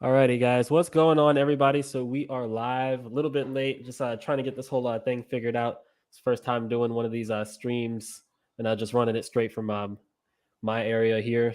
Alrighty, guys, what's going on, everybody? So we are live, a little bit late, just trying to get this whole thing figured out. It's first time doing one of these streams, and just running it straight from my area here.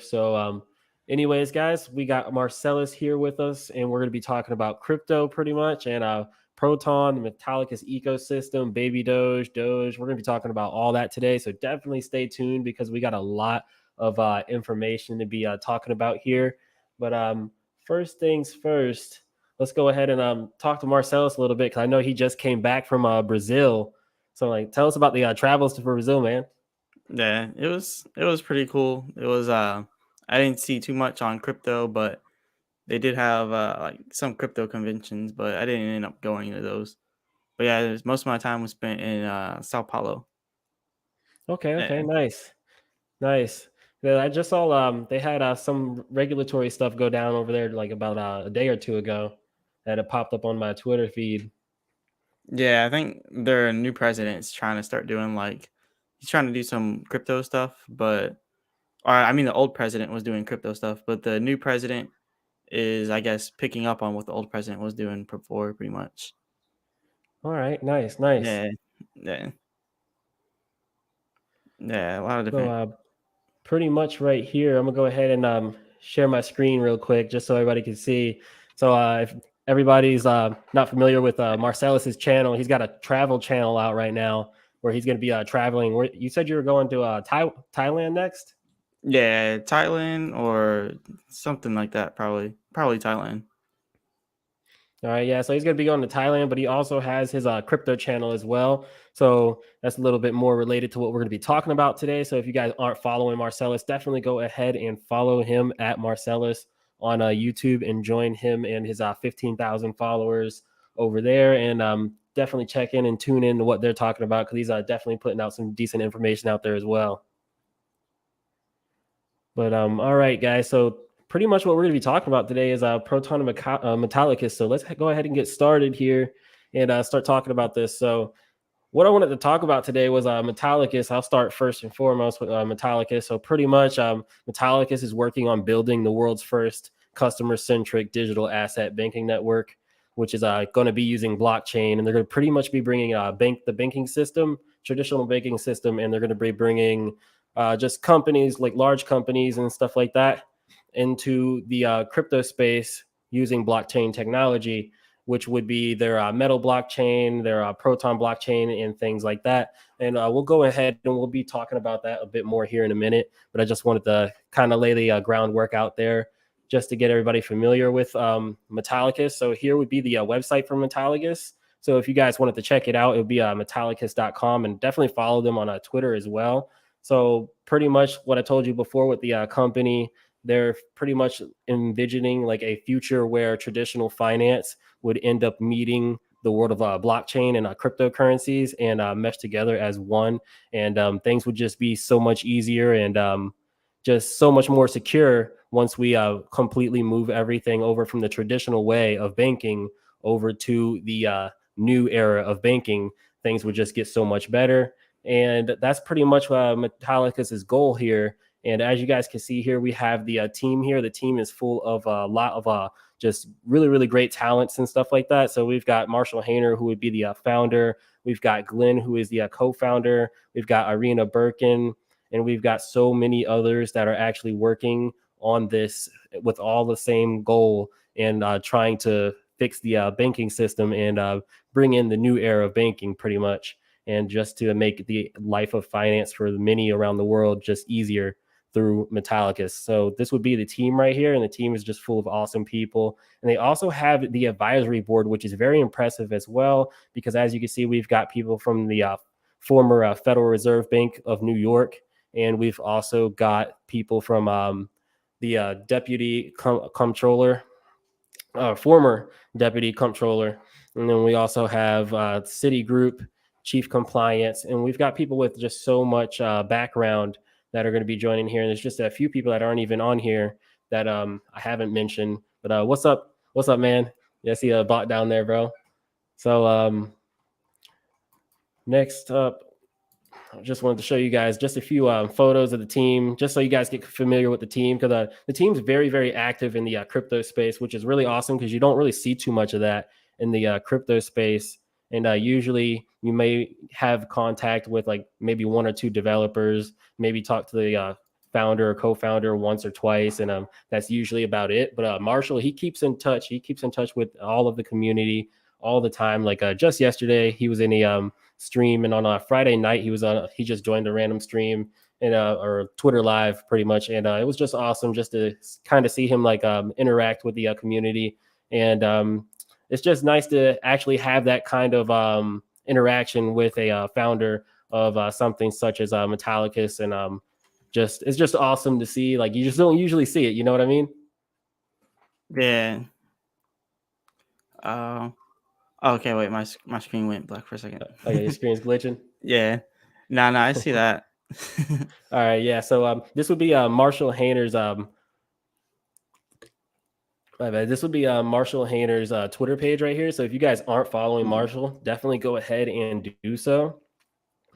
Anyways, guys, we got Marsellis here with us, and we're going to be talking about crypto pretty much, and Proton, the Metallicus ecosystem, BabyDoge, Doge. We're going to be talking about all that today. So definitely stay tuned because we got a lot of information to be talking about here. But first things first, let's go ahead and talk to Marcellus a little bit because I know he just came back from Brazil. So, tell us about the travels to Brazil, man. Yeah, it was pretty cool. I didn't see too much on crypto, but they did have like some crypto conventions, but I didn't end up going to those. But yeah, most of my time was spent in Sao Paulo. Okay, Yeah. nice, nice. Yeah, I just saw they had some regulatory stuff go down over there like about a day or two ago, that it popped up on my Twitter feed. Yeah, I think their new president's trying to start doing he's trying to do some crypto stuff, or I mean the old president was doing crypto stuff, but the new president is I guess picking up on what the old president was doing before pretty much. All right, nice, nice. Yeah. Yeah. Yeah, a lot of So different. pretty much right here, I'm gonna go ahead and share my screen real quick just so everybody can see. So if everybody's not familiar with Marcellus's channel, he's got a travel channel out right now where he's gonna be traveling. Where you said you were going to Thailand next? Yeah, Thailand or something like that, probably Thailand. All right, yeah. So he's going to be going to Thailand, but he also has his crypto channel as well. So that's a little bit more related to what we're going to be talking about today. So if you guys aren't following Marcellus, definitely go ahead and follow him at Marcellus on YouTube and join him and his 15,000 followers over there. And definitely check in and tune in to what they're talking about because he's definitely putting out some decent information out there as well. But all right, guys. So pretty much what we're going to be talking about today is Proton Metallicus. So let's go ahead and get started here and start talking about this. So what I wanted to talk about today was Metallicus. I'll start first and foremost with Metallicus. So pretty much Metallicus is working on building the world's first customer-centric digital asset banking network, which is going to be using blockchain. And they're going to pretty much be bringing the banking system, traditional banking system, and they're going to be bringing just companies like large companies and stuff like that into the crypto space using blockchain technology, which would be their metal blockchain, their proton blockchain, and things like that. And we'll go ahead and we'll be talking about that a bit more here in a minute. But I just wanted to kind of lay the groundwork out there just to get everybody familiar with Metallicus. So here would be the website for Metallicus. So if you guys wanted to check it out, it would be metallicus.com, and definitely follow them on Twitter as well. So pretty much what I told you before with the company, they're pretty much envisioning like a future where traditional finance would end up meeting the world of blockchain and cryptocurrencies and mesh together as one. And things would just be so much easier and just so much more secure once we completely move everything over from the traditional way of banking over to the new era of banking. Things would just get so much better. And that's pretty much Metallicus's goal here. And as you guys can see here, we have the team here. The team is full of a lot of just really, really great talents and stuff like that. So we've got Marshall Hayner, who would be the founder. We've got Glenn, who is the co-founder. We've got Irina Birkin, and we've got so many others that are actually working on this with all the same goal and trying to fix the banking system and bring in the new era of banking pretty much, and just to make the life of finance for many around the world just easier through Metallicus. So this would be the team right here, and the team is just full of awesome people. And they also have the advisory board, which is very impressive as well, because as you can see, we've got people from the former Federal Reserve Bank of New York, and we've also got people from the deputy comptroller, former deputy comptroller, and then we also have Citigroup chief compliance, and we've got people with just so much background that are going to be joining here. And there's just a few people that aren't even on here that I haven't mentioned. But what's up? What's up, man? Yeah, I see a bot down there, bro. So next up, just wanted to show you guys just a few photos of the team, just so you guys get familiar with the team, because the team's very, very active in the crypto space, which is really awesome because you don't really see too much of that in the crypto space. And usually you may have contact with like maybe one or two developers, maybe talk to the founder or co-founder once or twice, and that's usually about it. But Marshall, he keeps in touch. He keeps in touch with all of the community all the time. Like just yesterday, he was in a stream, and on a Friday night, he just joined a random stream and or Twitter live pretty much, and it was just awesome just to kind of see him like interact with the community, and it's just nice to actually have that kind of interaction with a founder of something such as Metallicus, and it's just awesome to see. Like, you just don't usually see it, you know what I mean? Yeah. Okay, wait, my screen went black for a second. Oh yeah, your screen's glitching. Yeah. No, I see that. All right, yeah. So this would be Marshall Hayner's my bad. This would be Marshall Hayner's Twitter page right here. So if you guys aren't following Marshall, definitely go ahead and do so,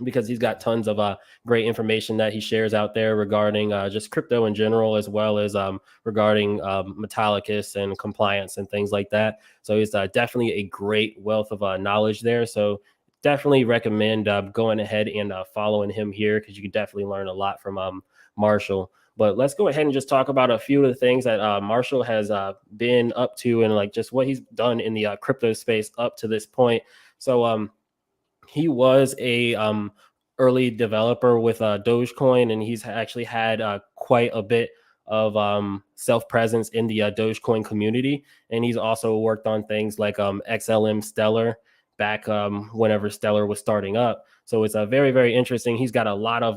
because he's got tons of great information that he shares out there regarding just crypto in general, as well as regarding Metallicus and compliance and things like that. So he's definitely a great wealth of knowledge there. So definitely recommend going ahead and following him here, because you can definitely learn a lot from Marshall. But let's go ahead and just talk about a few of the things that Marshall has been up to, and like just what he's done in the crypto space up to this point. So he was a early developer with Dogecoin, and he's actually had quite a bit of self-presence in the Dogecoin community. And he's also worked on things like XLM Stellar back whenever Stellar was starting up. So it's very, very interesting. He's got a lot of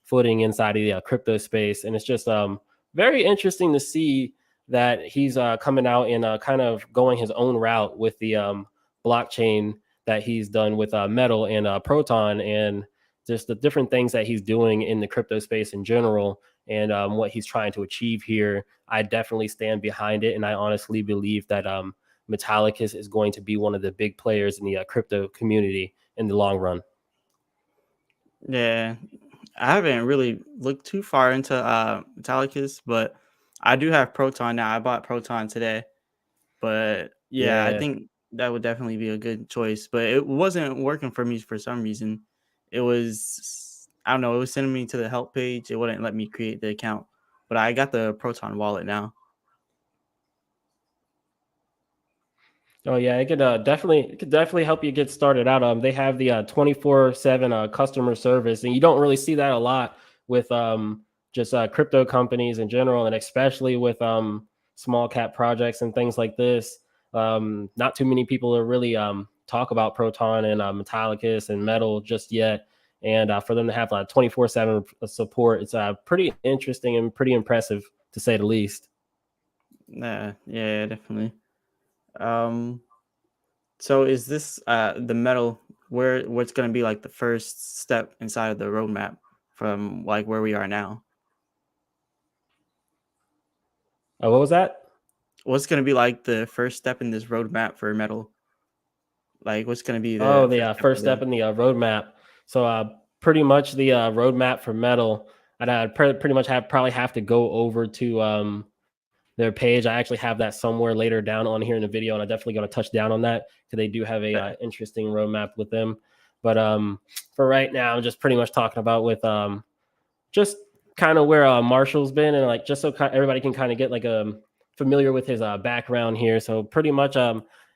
footing inside of the crypto space, and it's just very interesting to see that he's coming out and kind of going his own route with the blockchain that he's done with Metal and Proton, and just the different things that he's doing in the crypto space in general, and what he's trying to achieve here. I definitely stand behind it, and I honestly believe that Metallicus is going to be one of the big players in the crypto community in the long run. Yeah. I haven't really looked too far into Metallicus, but I do have Proton now. I bought Proton today. But yeah, I Yeah. think that would definitely be a good choice. But it wasn't working for me for some reason. It was, I don't know, it was sending me to the help page. It wouldn't let me create the account. But I got the Proton wallet now. Oh yeah, it could definitely help you get started out. They have the 24/7 customer service, and you don't really see that a lot with just crypto companies in general, and especially with small cap projects and things like this. Not too many people are really talk about Proton and Metallicus and Metal just yet, and for them to have 24/7 support, it's pretty interesting and pretty impressive, to say the least. Yeah, definitely. Um, so is this the metal what's gonna be like the first step inside of the roadmap from like where we are now? What was that? What's gonna be like the first step in this roadmap for metal? Like what's gonna be Oh, the the first step first for step them? in the roadmap. So, pretty much the roadmap for Metal, I'd pretty much probably have to go over to their page. I actually have that somewhere later down on here in the video, and I'm definitely going to touch down on that, because they do have a Yeah. interesting roadmap with them. But for right now, I'm just pretty much talking about with just kind of where Marshall's been, and like just so everybody can kind of get like familiar with his background here. So pretty much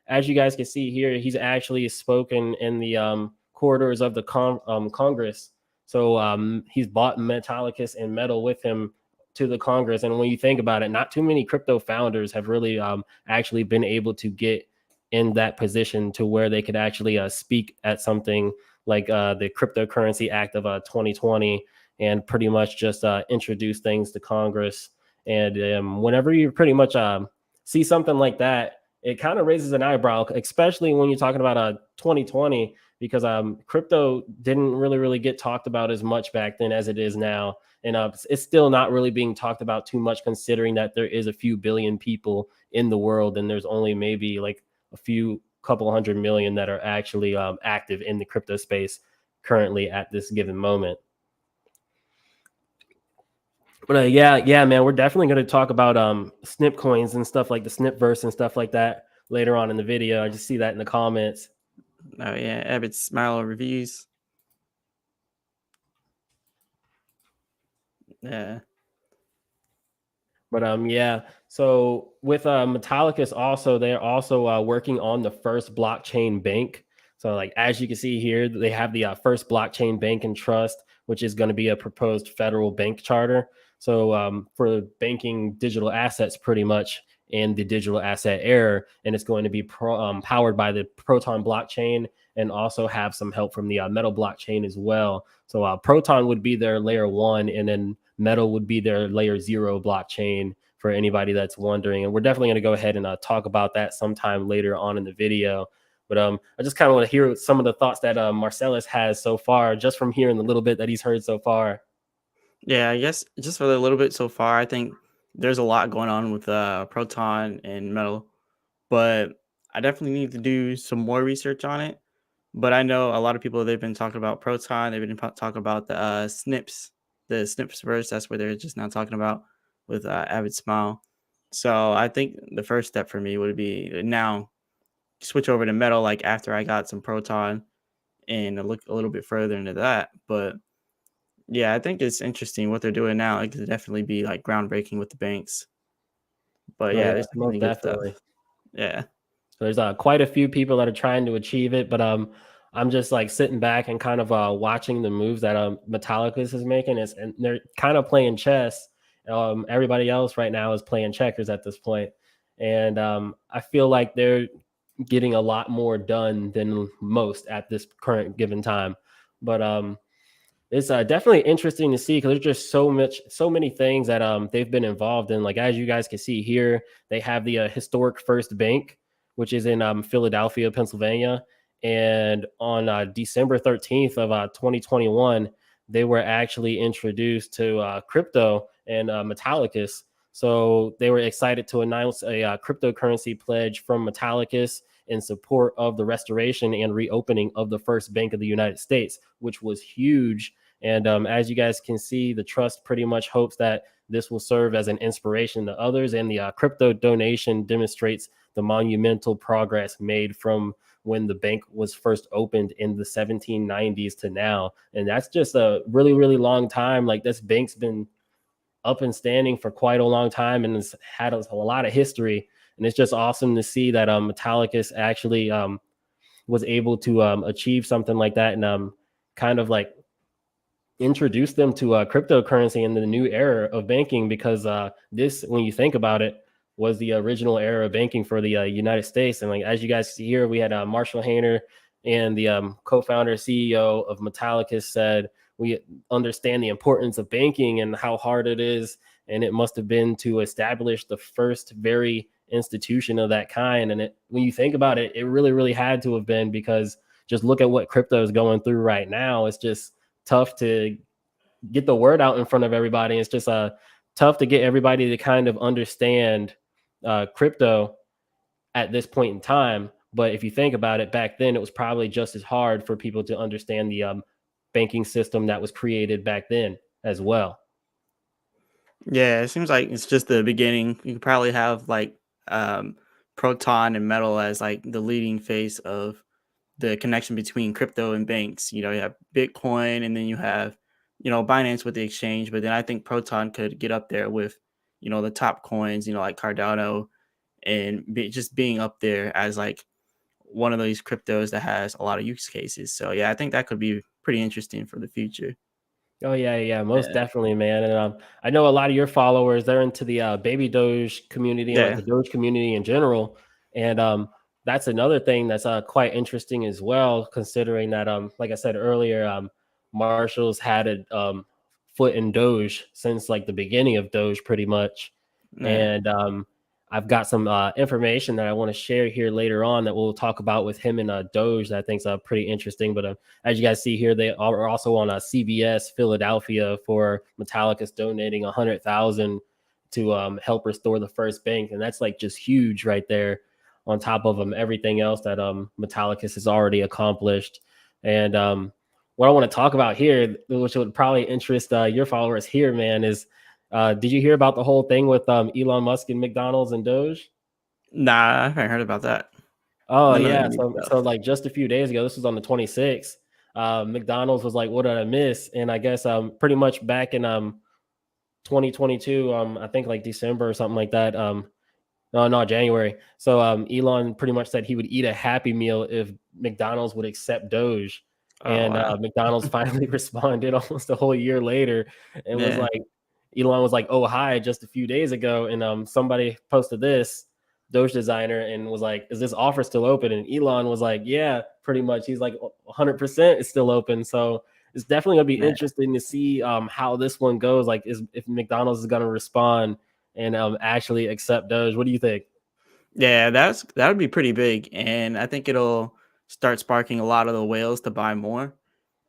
as you guys can see here, he's actually spoken in the corridors of the Congress. So he's bought Metallicus and Metal with him to the Congress. And when you think about it, not too many crypto founders have really actually been able to get in that position to where they could actually speak at something like the Cryptocurrency Act of 2020, and pretty much just introduce things to Congress. And whenever you pretty much see something like that, it kind of raises an eyebrow, especially when you're talking about 2020, because crypto didn't really get talked about as much back then as it is now. And it's still not really being talked about too much, considering that there is a few billion people in the world, and there's only maybe like a few couple hundred million that are actually active in the crypto space currently at this given moment. But yeah, man, we're definitely going to talk about Snip coins and stuff like the Snipverse and stuff like that later on in the video. I just see that in the comments. Oh yeah, Abbott Smile reviews. Yeah. But yeah, so with Metallicus also, they're also working on the first blockchain bank. So like as you can see here, they have the first blockchain bank and trust, which is going to be a proposed federal bank charter. So for banking digital assets, pretty much in the digital asset era, and it's going to be powered by the Proton blockchain and also have some help from the Metal blockchain as well. So Proton would be their layer 1, and then Metal would be their layer 0 blockchain for anybody that's wondering. And we're definitely going to go ahead and talk about that sometime later on in the video. But I just kind of want to hear some of the thoughts that Marsellis has so far, just from hearing the little bit that he's heard so far. Yeah, I guess just for a little bit so far, I think there's a lot going on with Proton and Metal, but I definitely need to do some more research on it. But I know a lot of people, they've been talking about Proton, they've been talking about the Snips, the Snips verse. That's what they're just now talking about with Avid Smile. So I think the first step for me would be now switch over to Metal, like after I got some Proton and look a little bit further into that. But yeah, I think it's interesting what they're doing now. It could definitely be like groundbreaking with the banks. But Oh yeah, yeah, there's most definitely good stuff. definitely. Yeah. So there's quite a few people that are trying to achieve it, but I'm just like sitting back and kind of watching the moves that Metallicus is making. And they're kind of playing chess. Everybody else right now is playing checkers at this point, and I feel like they're getting a lot more done than most at this current given time. But it's definitely interesting to see because there's just so many things that they've been involved in. Like as you guys can see here, they have the historic First Bank, which is in Philadelphia, Pennsylvania, and on December 13th of 2021, they were actually introduced to crypto and Metallicus. So they were excited to announce a cryptocurrency pledge from Metallicus in support of the restoration and reopening of the first bank of the United States, which was huge. And as you guys can see, the trust pretty much hopes that this will serve as an inspiration to others. And the crypto donation demonstrates the monumental progress made from when the bank was first opened in the 1790s to now. And that's just a really, really long time. Like this bank's been up and standing for quite a long time and has had a lot of history. And it's just awesome to see that Metallicus actually was able to achieve something like that and kind of like introduce them to cryptocurrency in the new era of banking because this, when you think about it, was the original era of banking for the United States. And like as you guys see here, we had Marshall Hayner and the co-founder CEO of Metallicus said, we understand the importance of banking and how hard it is. And it must have been to establish the first very institution of that kind. And when you think about it, it really, really had to have been because just look at what crypto is going through right now. It's just tough to get the word out in front of everybody. It's just tough to get everybody to kind of understand crypto at this point in time. But if you think about it, back then it was probably just as hard for people to understand the banking system that was created back then as well. Yeah, it seems like it's just the beginning. You could probably have like Proton and Metal as like the leading face of the connection between crypto and banks. You know, you have Bitcoin and then you have, Binance with the exchange. But then I think Proton could get up there with, the top coins, like Cardano and just being up there as like one of these cryptos that has a lot of use cases. So yeah, I think that could be pretty interesting for the future. Oh yeah, most Yeah. definitely, man. And I know a lot of your followers, they're into the BabyDoge community and like Yeah. the Doge community in general. And that's another thing that's quite interesting as well, considering that like I said earlier, Marshall's had a foot in Doge since like the beginning of Doge, pretty much. Yeah. And I've got some information that I want to share here later on that we'll talk about with him and Doge that I think's pretty interesting. But as you guys see here, they are also on CBS Philadelphia for Metallicus donating 100,000 to help restore the first bank, and that's like just huge right there. on top of everything else that Metallicus has already accomplished. And what I want to talk about here, which would probably interest your followers here, man, is did you hear about the whole thing with Elon Musk and McDonald's and Doge? Nah, I haven't heard about that. Oh None of the yeah, new so stuff. like just a few days ago, this was on the 26th. McDonald's was like, "What did I miss?" And I guess pretty much back in 2022, I think like December or something like that. No, January. So Elon pretty much said he would eat a Happy Meal if McDonald's would accept Doge. Oh And wow. McDonald's finally responded almost a whole year later and was Yeah. like, Elon was like, "Oh hi," just a few days ago, and somebody posted this Doge designer and was like, "Is this offer still open?" And Elon was like, "Yeah, pretty much." He's like, "100% is still open." So it's definitely gonna be Yeah. interesting to see how this one goes. Like, if McDonald's is gonna respond and actually accept Doge. What do you think? Yeah, that would be pretty big, and I think it'll start sparking a lot of the whales to buy more,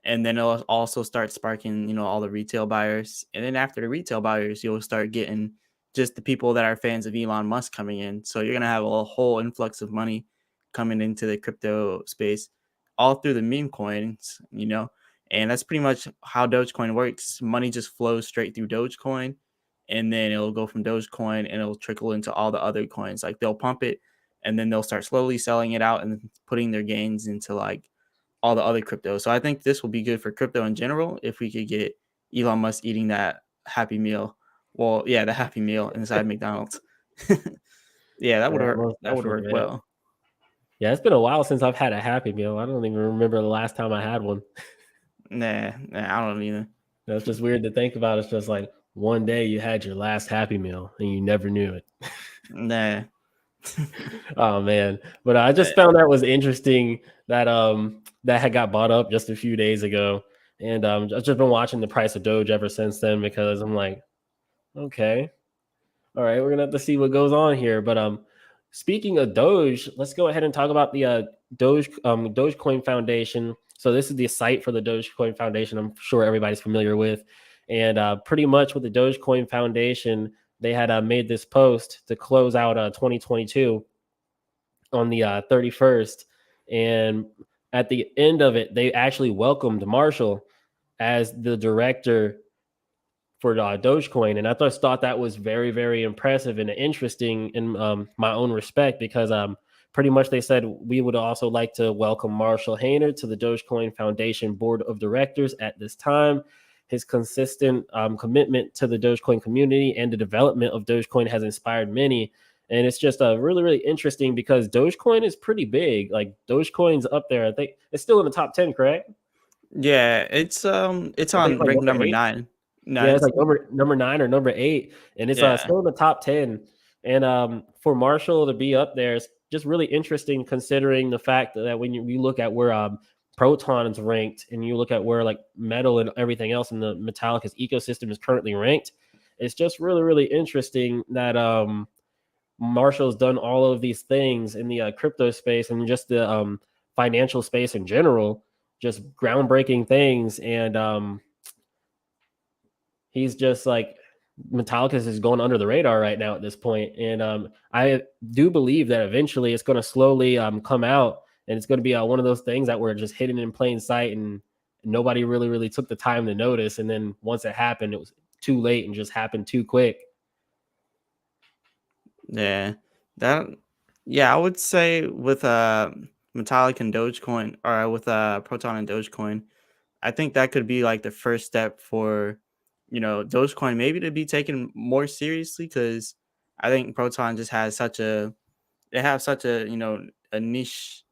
and then it'll also start sparking, all the retail buyers, and then after the retail buyers, you'll start getting just the people that are fans of Elon Musk coming in. So you're gonna have a whole influx of money coming into the crypto space, all through the meme coins, and that's pretty much how Dogecoin works. Money just flows straight through Dogecoin, and then it'll go from Dogecoin and it'll trickle into all the other coins. Like they'll pump it and then they'll start slowly selling it out and putting their gains into like all the other crypto. So I think this will be good for crypto in general if we could get Elon Musk eating that Happy Meal. Well, yeah, the Happy Meal inside McDonald's. Yeah, that would Yeah, work. most That would work definitely, man. well. Yeah, it's been a while since I've had a Happy Meal. I don't even remember the last time I had one. Nah, I don't either. That's just weird to think about. It's just like one day you had your last Happy Meal and you never knew it. Nah. Oh man, but I just But found that was interesting that that had got bought up just a few days ago, and I've just been watching the price of Doge ever since then because I'm like, okay, all right, we're gonna have to see what goes on here. But speaking of Doge, let's go ahead and talk about the Dogecoin Foundation. So this is the site for the Dogecoin Foundation. I'm sure everybody's familiar with, and pretty much with the Dogecoin Foundation, they had made this post to close out 2022 on the 31st, and at the end of it, they actually welcomed Marshall as the director for Dogecoin, and I just thought that was very, very impressive and interesting in my own respect because pretty much they said we would also like to welcome Marshall Hayner to the Dogecoin Foundation Board of Directors at this time. His consistent commitment to the Dogecoin community and the development of Dogecoin has inspired many. And it's just really, really interesting because Dogecoin is pretty big. Like Dogecoin's up there. I think it's still in the top 10, correct? yeah, it's I think it's on like rank number number eight. 9. No, Yeah, it's it's like number 9 or number 8, and it's yeah. still in the top 10. And for Marshall to be up there is just really interesting, considering the fact that when you look at where Proton is ranked, and you look at where like Metal and everything else in the Metallicus ecosystem is currently ranked. It's just really, really interesting that Marshall's done all of these things in the crypto space and just the financial space in general, just groundbreaking things. And he's just like Metallicus is going under the radar right now at this point, and I do believe that eventually it's going to slowly come out, and it's going to be one of those things that were just hidden in plain sight, and nobody really, really took the time to notice. And then once it happened, it was too late and just happened too quick. Yeah. That I would say with Metallic and Dogecoin, or with Proton and Dogecoin, I think that could be like the first step for, Dogecoin maybe to be taken more seriously, cuz I think Proton just has such a they have such a, a niche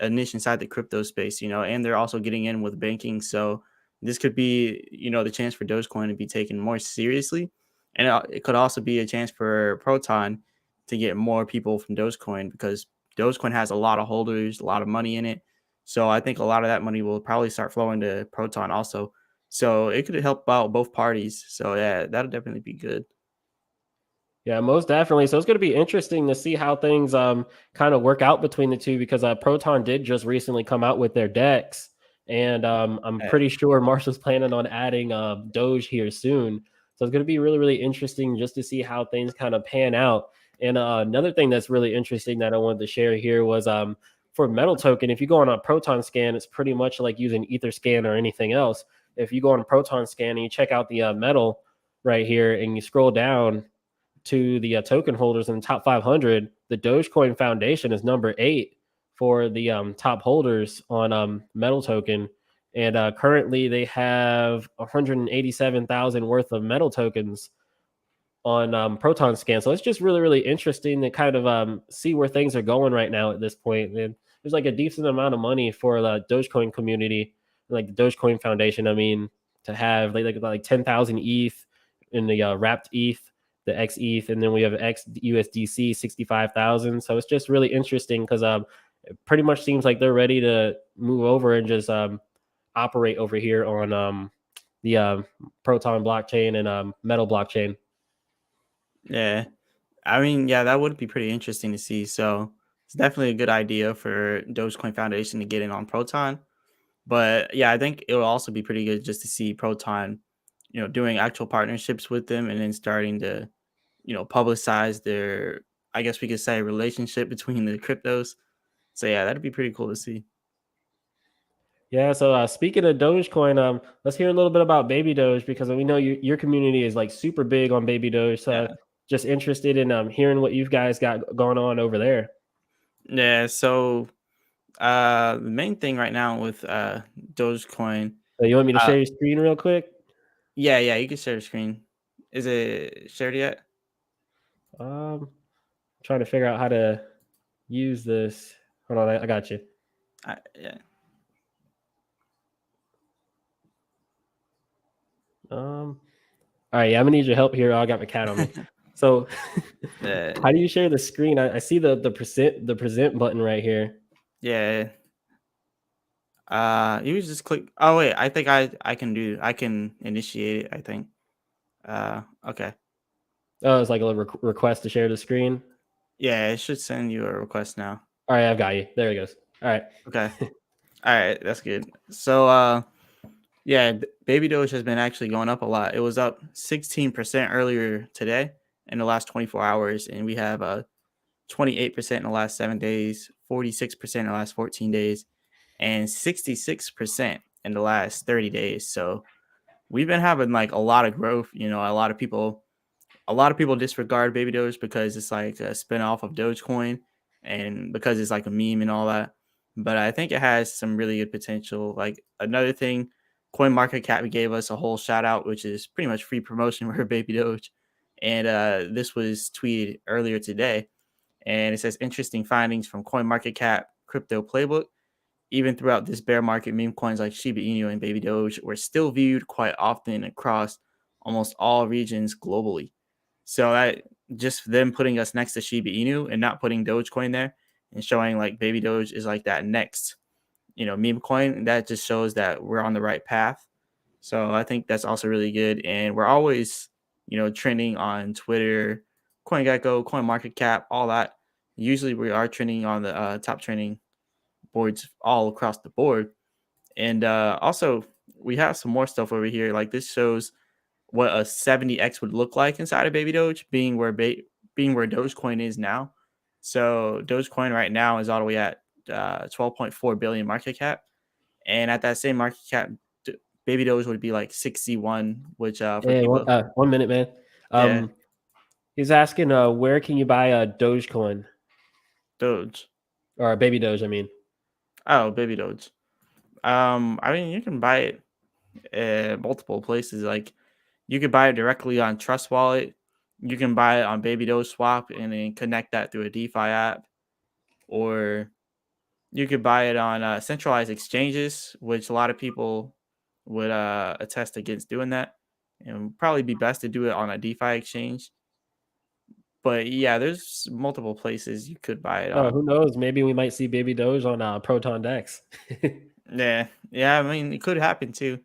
inside the crypto space, and they're also getting in with banking. So this could be, the chance for Dogecoin to be taken more seriously. And it could also be a chance for Proton to get more people from Dogecoin, because Dogecoin has a lot of holders, a lot of money in it. So I think a lot of that money will probably start flowing to Proton also. So it could help out both parties. So yeah, that'll definitely be good. Yeah, most definitely. So it's going to be interesting to see how things kind of work out between the two because Proton did just recently come out with their decks, and I'm Yeah. pretty sure Marshall's planning on adding Doge here soon. So it's going to be really, really interesting just to see how things kind of pan out. And another thing that's really interesting that I wanted to share here was for Metal Token, if you go on a Proton scan, it's pretty much like using Etherscan or anything else. If you go on a Proton scan and you check out the metal right here and you scroll down to the token holders in the top 500, the Dogecoin Foundation is number 8 for the top holders on Metal Token. And currently they have 187,000 worth of Metal tokens on Proton Scan. So it's just really, really interesting to kind of see where things are going right now at this point. And there's like a decent amount of money for the Dogecoin community, like the Dogecoin Foundation. I mean, to have like 10,000 ETH in the wrapped ETH, the XETH, and then we have XUSDC 65,000. So it's just really interesting because it pretty much seems like they're ready to move over and just operate over here on the Proton blockchain and Metal blockchain. Yeah. I mean, yeah, that would be pretty interesting to see. So it's definitely a good idea for Dogecoin Foundation to get in on Proton. But yeah, I think it will also be pretty good just to see Proton, doing actual partnerships with them and then starting to, publicize their, I guess we could say, relationship between the cryptos. So yeah, that'd be pretty cool to see. Yeah, so speaking of Dogecoin, let's hear a little bit about BabyDoge because we know your community is like super big on BabyDoge. So Yeah. just interested in hearing what you guys got going on over there. Yeah. So the main thing right now with Dogecoin, So you want me to uh, share your screen real quick? yeah, you can share the screen. Is it shared yet? Um, Trying to figure out how to use this. Hold on, I got you. Yeah. All right, yeah, I'm gonna need your help here. I got my cat on me. So, Uh, how do you share the screen? I see the present button right here. yeah. You just click. Oh wait, I think I can initiate it. I think. Okay. Oh, it's like a request to share the screen. Yeah, it should send you a request now. All right, I've got you. There it goes. All right. Okay. All right, that's good. So, yeah, Baby Doge has been actually going up a lot. It was up 16% earlier today in the last 24 hours, and we have 28% in the last 7 days, 46% in the last 14 days, and 66% in the last 30 days. So we've been having like a lot of growth. A lot of people disregard Baby Doge because it's like a spinoff of Dogecoin and because it's like a meme and all that. But I think it has some really good potential. Like another thing, CoinMarketCap gave us a whole shout out, which is pretty much free promotion for Baby Doge. And this was tweeted earlier today. And it says interesting findings from CoinMarketCap crypto playbook. Even throughout this bear market, meme coins like Shiba Inu and Baby Doge were still viewed quite often across almost all regions globally. So that just them putting us next to Shiba Inu and not putting Dogecoin there and showing like Baby Doge is like that next, meme coin, that just shows that we're on the right path. So I think that's also really good. And we're always, trending on Twitter, CoinGecko, CoinMarketCap, all that. Usually we are trending on the top trending boards all across the board. And also, we have some more stuff over here. Like this shows what a 70x would look like inside of Baby Doge, being where Dogecoin is now. So Dogecoin right now is all the way at 12.4 billion market cap, and at that same market cap, Baby Doge would be like 61, which for Hey, people, 1 minute, man. yeah, He's asking, where can you buy a Dogecoin Doge. or a Baby Doge? I mean, Oh, Baby Doge. I mean, you can buy it at multiple places. Like you could buy it directly on Trust Wallet. You can buy it on Baby Doge Swap and then connect that through a DeFi app, or you could buy it on centralized exchanges, which a lot of people would attest against doing that. And would probably be best to do it on a DeFi exchange. But yeah, there's multiple places you could buy it oh, on. who knows? Maybe we might see Baby Doge on Proton Dex. Yeah, I mean it could happen too.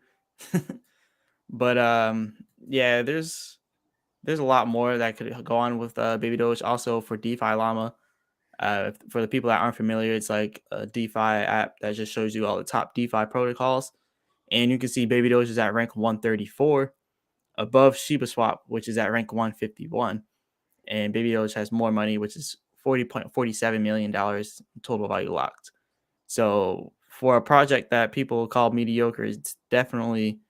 But yeah, there's a lot more that could go on with Baby Doge. Also for DeFi Llama, for the people that aren't familiar, it's like a DeFi app that just shows you all the top DeFi protocols. And you can see Baby Doge is at rank 134, above Shiba Swap, which is at rank 151. and BabyDoge has more money, which is $40.47 million total value locked. So for a project that people call mediocre, it's definitely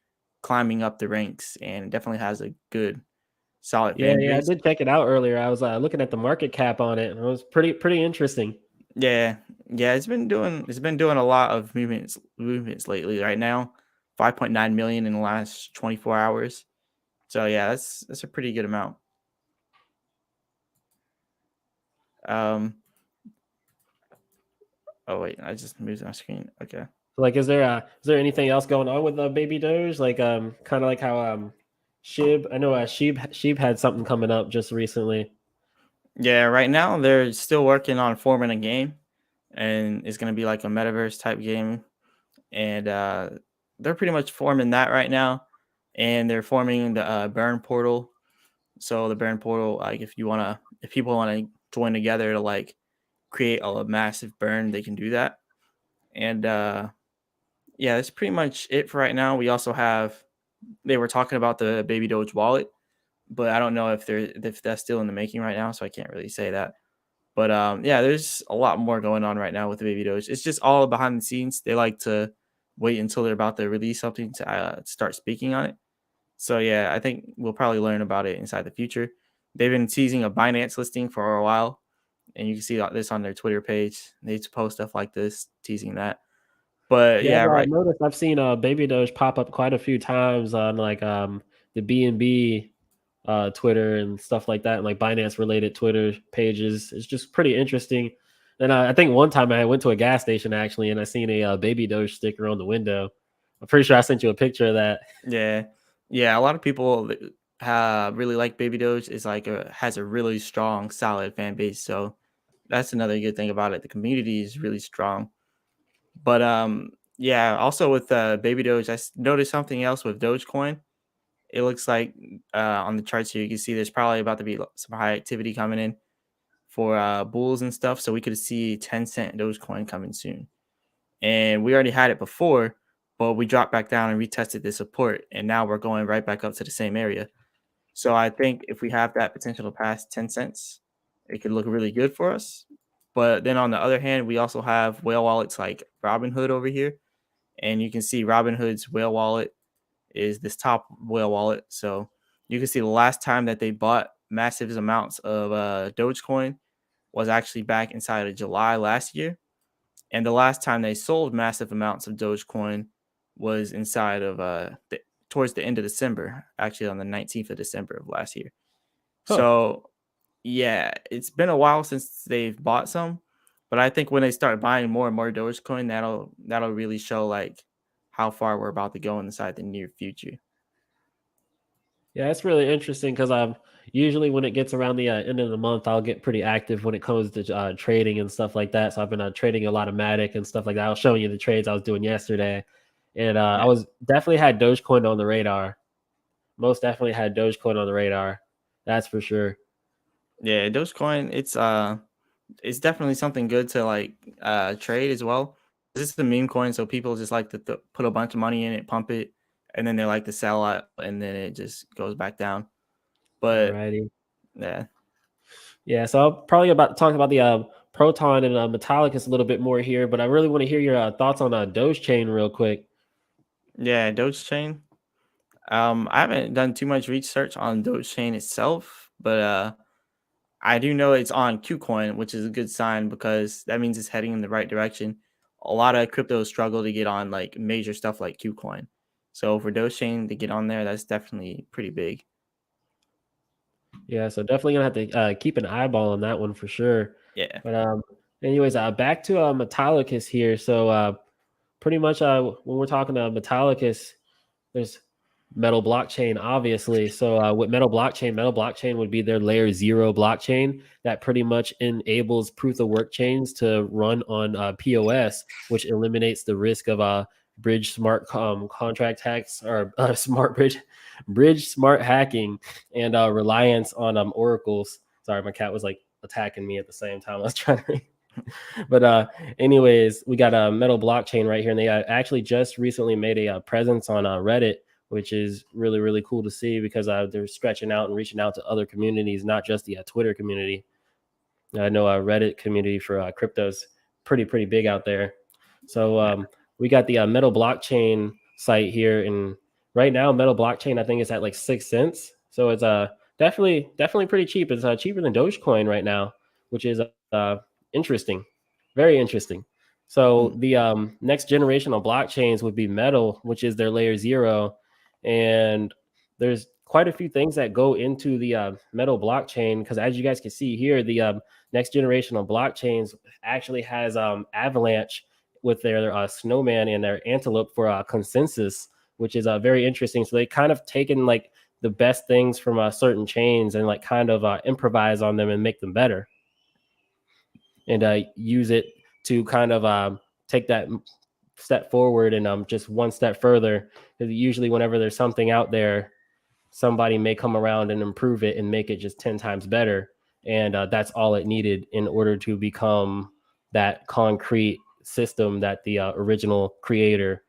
climbing up the ranks and definitely has a good solid Yeah, fan yeah, I base. did check it out earlier. I was looking at the market cap on it, and it was pretty interesting. Yeah, yeah, it's been doing a lot of movements lately. Right now, 5.9 million in the last 24 hours. So yeah, that's a pretty good amount. Um. Oh wait, I just moved my screen. Okay. Like, is there anything else going on with Baby Doge? Like, kind of like how Shib. I know Sheeb had something coming up just recently. Yeah, right now they're still working on forming a game, and it's gonna be like a metaverse type game, and they're pretty much forming that right now, and they're forming the burn portal. So the burn portal, like if people wanna join together to like create a massive burn, they can do that. And yeah, that's pretty much it for right now. We also have they were talking about the Baby Doge wallet, but I don't know if that's still in the making right now, so I can't really say that. But yeah, there's a lot more going on right now with the Baby Doge. It's just all behind the scenes. They like to wait until they're about to release something to start speaking on it. So yeah, I think we'll probably learn about it inside the future. They've been teasing a Binance listing for a while, and you can see this on their Twitter page. They used to post stuff like this, teasing that. But Yeah, yeah, I've right. noticed. I've seen Baby Doge pop up quite a few times on like the B&B Twitter and stuff like that, and like Binance related Twitter pages. It's just pretty interesting. And I think one time I went to a gas station actually, and I seen a Baby Doge sticker on the window. I'm pretty sure I sent you a picture of that. Yeah, yeah. A lot of people really like Baby Doge. Is like has a really strong, solid fan base. So that's another good thing about it. The community is really strong. But yeah. Also with Baby Doge, noticed something else with Dogecoin. It looks like on the charts here, you can see there's probably about to be some high activity coming in for bulls and stuff. So we could see 10-cent Dogecoin coming soon. And we already had it before, but we dropped back down and retested the support, and now we're going right back up to the same area. So I think if we have that potential to pass 10 cents, it could look really good for us. But then on the other hand, we also have whale wallets like Robinhood over here, and you can see Robinhood's whale wallet is this top whale wallet. So you can see the last time that they bought massive amounts of Dogecoin was actually back inside of July last year. And the last time they sold massive amounts of Dogecoin was inside of towards the end of December, actually on the 19th of December of last year. Huh. So yeah, it's been a while since they've bought some, but I think when they start buying more and more Dogecoin, that'll really show like how far we're about to go inside the near future. Yeah, it's really interesting because usually when it gets around the end of the month, I'll get pretty active when it comes to trading and stuff like that. So I've been trading a lot of Matic and stuff like that. I was showing you the trades I was doing yesterday, and I Yeah. was definitely had Dogecoin on the radar. Most definitely had Dogecoin on the radar. That's for sure. Yeah, Dogecoin, it's definitely something good to like trade as well. This is the meme coin, so people just like to put a bunch of money in it, pump it, and then they like to sell it, and then it just goes back down. But Alrighty. yeah, Yeah, so I'm probably about to talk about the Proton and Metallicus a little bit more here, but I really want to hear your thoughts on Doge Chain real quick. yeah, Doge Chain. I haven't done too much research on Doge Chain itself, but I do know it's on KuCoin, which is a good sign because that means it's heading in the right direction. A lot of cryptos struggle to get on like major stuff like KuCoin. So for Doge Chain to get on there, that's definitely pretty big. Yeah, so definitely gonna have to keep an eyeball on that one for sure. Yeah. But anyways, back to Metallicus here. So pretty much when we're talking to Metallicus, there's Metal blockchain, obviously. So with Metal blockchain would be their layer 0 blockchain that pretty much enables proof of work chains to run on POS, which eliminates the risk of bridge smart contract hacks or bridge smart hacking and reliance on oracles. Sorry, my cat was like attacking me at the same time I was trying to. But anyways, we got a Metal blockchain right here, and they actually just recently made a presence on Reddit which is really, really cool to see because they're stretching out and reaching out to other communities, not just the Twitter community. I know a Reddit community for cryptos pretty big out there. So we got the Metal blockchain site here, and right now Metal blockchain I think is at like 6 cents. So it's definitely pretty cheap. It's cheaper than Dogecoin right now, which is interesting, very interesting. So the next generation of blockchains would be Metal, which is their layer 0, and there's quite a few things that go into the Metal blockchain because as you guys can see here, the next generation of blockchains actually has Avalanche with their snowman and their antelope for consensus, which is very interesting. So they kind of taken like the best things from certain chains and like kind of improvise on them and make them better, and use it to kind of take that step forward and just one step further. Because usually whenever there's something out there, somebody may come around and improve it and make it just 10 times better. And that's all it needed in order to become that concrete system that the original creator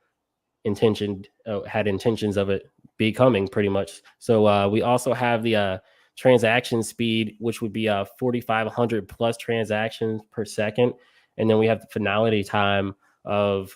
had intentions of it becoming pretty much. So we also have the transaction speed, which would be 4,500 plus transactions per second. And then we have the finality time of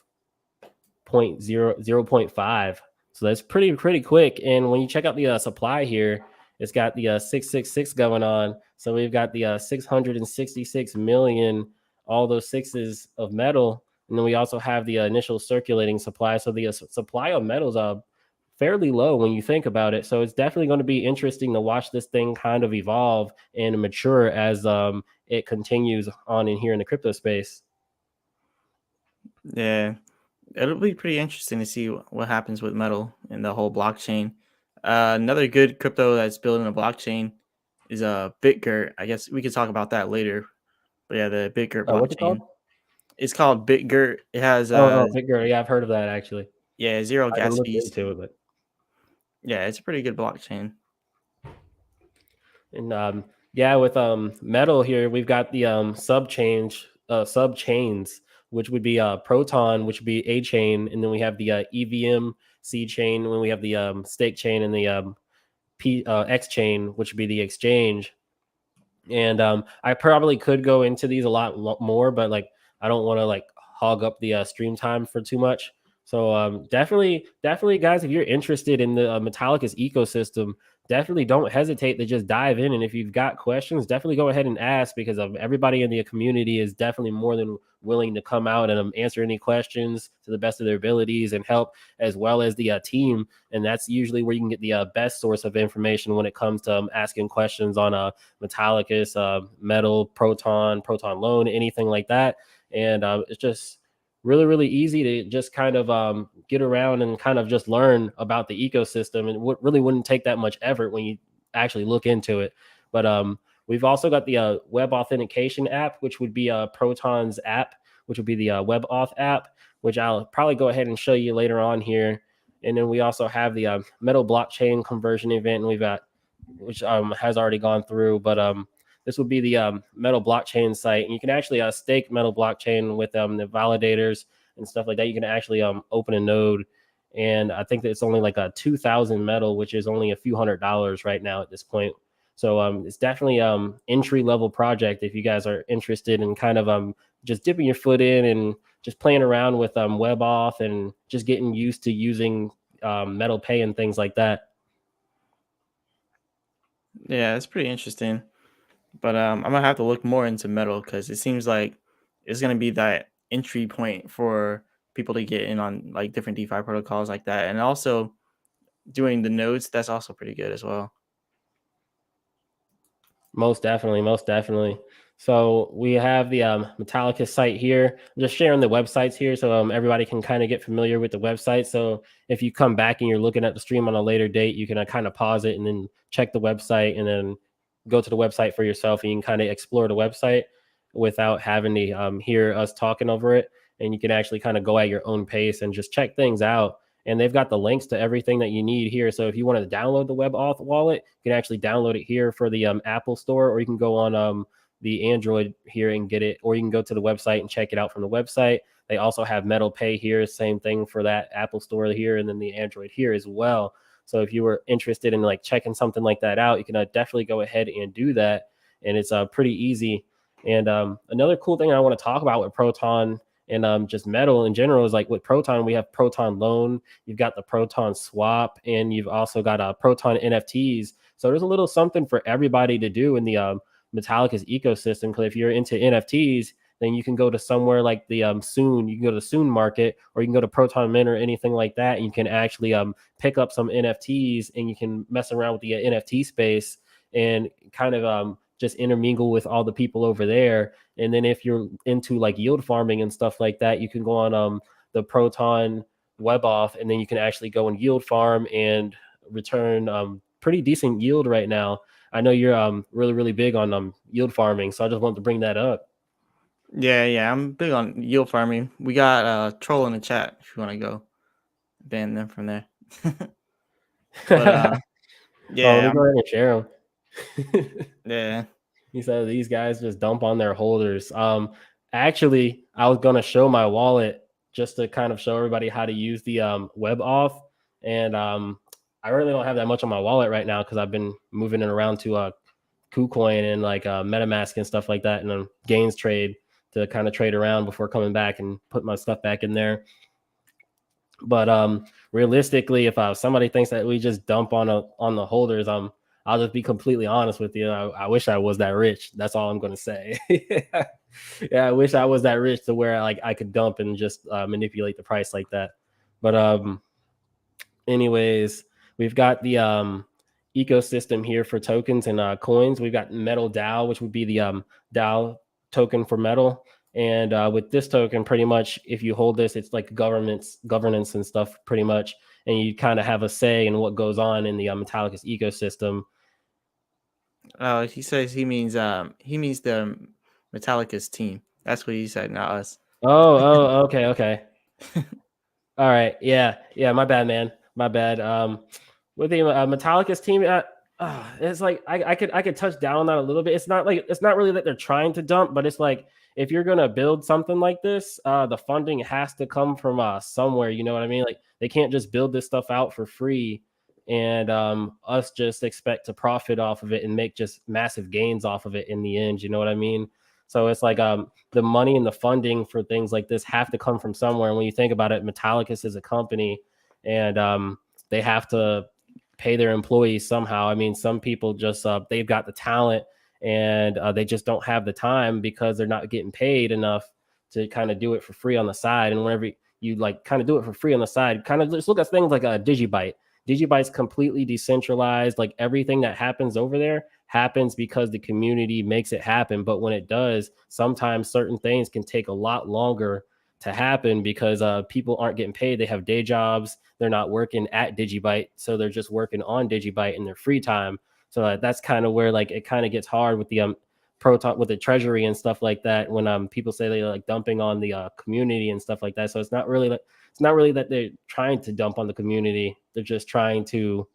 0.5. So that's pretty quick. And when you check out the supply here, it's got the 666 going on. So we've got the 666 million, all those sixes of metal. And then we also have the initial circulating supply. So the supply of metals are fairly low when you think about it. So it's definitely going to be interesting to watch this thing kind of evolve and mature as it continues on in here in the crypto space. Yeah, it'll be pretty interesting to see what happens with Metal and the whole blockchain. Another good crypto that's building a blockchain is Bitgert. I guess we could talk about that later. But yeah, the Bitgert What's it blockchain. called? It's called Bitgert. It has Bitgert. Yeah, I've heard of that actually. yeah, zero I haven't gas looked fees. into it, but Yeah, it's a pretty good blockchain. and yeah, with metal here, we've got the sub chains, which would be Proton, which would be a chain, and then we have the EVM C chain, when we have the stake chain and the X chain, which would be the exchange. And I probably could go into these a lot more, but like I don't want to like hog up the stream time for too much. So definitely, guys, if you're interested in the Metallicus ecosystem, definitely don't hesitate to just dive in. And if you've got questions, definitely go ahead and ask, because everybody in the community is definitely more than willing to come out and answer any questions to the best of their abilities and help, as well as the team. And that's usually where you can get the best source of information when it comes to asking questions on Metallicus, Metal, Proton Loan, anything like that. And it's just really easy to just kind of get around and kind of just learn about the ecosystem, and what really wouldn't take that much effort when you actually look into it. But we've also got the web authentication app, which would be Proton's app, which would be the web auth app, which I'll probably go ahead and show you later on here. And then we also have the Metal blockchain conversion event, and we've got, which has already gone through, but this would be the Metal blockchain site, and you can actually stake Metal blockchain with the validators and stuff like that. You can actually open a node, and I think that it's only like a 2,000 Metal, which is only a few $100s right now at this point. So it's definitely entry level project if you guys are interested in kind of just dipping your foot in and just playing around with WebAuth and just getting used to using Metal Pay and things like that. Yeah, it's pretty interesting. But I'm gonna have to look more into Metal because it seems like it's gonna be that entry point for people to get in on like different DeFi protocols like that, and also doing the nodes. That's also pretty good as well. Most definitely, most definitely. So we have the Metallicus site here. I'm just sharing the websites here so everybody can kind of get familiar with the website. So if you come back and you're looking at the stream on a later date, you can kind of pause it and then check the website and then go to the website for yourself, and you can kind of explore the website without having to hear us talking over it. And you can actually kind of go at your own pace and just check things out. And they've got the links to everything that you need here. So if you want to download the WebAuth wallet, you can actually download it here for the Apple Store, or you can go on the Android here and get it, or you can go to the website and check it out from the website. They also have Metal Pay here, same thing for that Apple Store here, and then the Android here as well. So if you were interested in like checking something like that out, you can definitely go ahead and do that. And it's pretty easy. And another cool thing I want to talk about with Proton and just metal in general is like with Proton, we have Proton Loan, you've got the Proton Swap, and you've also got Proton NFTs. So there's a little something for everybody to do in the Metallicus ecosystem. Because if you're into NFTs, then you can go to somewhere like the Soon. You can go to Soon Market, or you can go to Proton Mint or anything like that. And you can actually pick up some NFTs, and you can mess around with the NFT space and kind of just intermingle with all the people over there. And then if you're into like yield farming and stuff like that, you can go on the Proton web off, and then you can actually go and yield farm and return pretty decent yield right now. I know you're really, really big on yield farming, so I just wanted to bring that up. Yeah, I'm big on yield farming. We got troll in the chat if you want to go ban them from there. But Oh, let yeah, me go ahead and share them. yeah. He said these guys just dump on their holders. Actually, I was gonna show my wallet just to kind of show everybody how to use the web off, and I really don't have that much on my wallet right now because I've been moving it around to KuCoin and like MetaMask and stuff like that, and then Gains Trade to kind of trade around before coming back and put my stuff back in there. But realistically, if somebody thinks that we just dump on the holders, I'll just be completely honest with you. I wish I was that rich. That's all I'm gonna say. Yeah, I wish I was that rich to where like I could dump and just manipulate the price like that. But anyways, we've got the ecosystem here for tokens and coins. We've got Metal DAO, which would be the DAO token for Metal. And with this token, pretty much, if you hold this, it's like governance and stuff, pretty much. And you kind of have a say in what goes on in the Metallicus ecosystem. He says he means the Metallicus team. That's what he said, not us. Okay. All right, yeah, my bad, man, my bad. With the Metallicus team, it's like I could touch down on that a little bit. It's not really that they're trying to dump, but it's like if you're gonna build something like this, the funding has to come from somewhere. You know what I mean? Like they can't just build this stuff out for free and us just expect to profit off of it and make just massive gains off of it in the end. You know what I mean? So it's like the money and the funding for things like this have to come from somewhere. And when you think about it, Metallicus is a company, and they have to pay their employees somehow. I mean, some people just they've got the talent and they just don't have the time because they're not getting paid enough to kind of do it for free on the side. And whenever you like kind of do it for free on the side, kind of just look at things like a Digibyte. Digibyte's completely decentralized. Like everything that happens over there happens because the community makes it happen. But when it does, sometimes certain things can take a lot longer to happen because people aren't getting paid. They have day jobs. They're not working at Digibyte, so they're just working on Digibyte in their free time. So that's kind of where like it kind of gets hard with the Proton, with the treasury and stuff like that, when people say they're like dumping on the community and stuff like that. So it's not really that they're trying to dump on the community. They're just trying to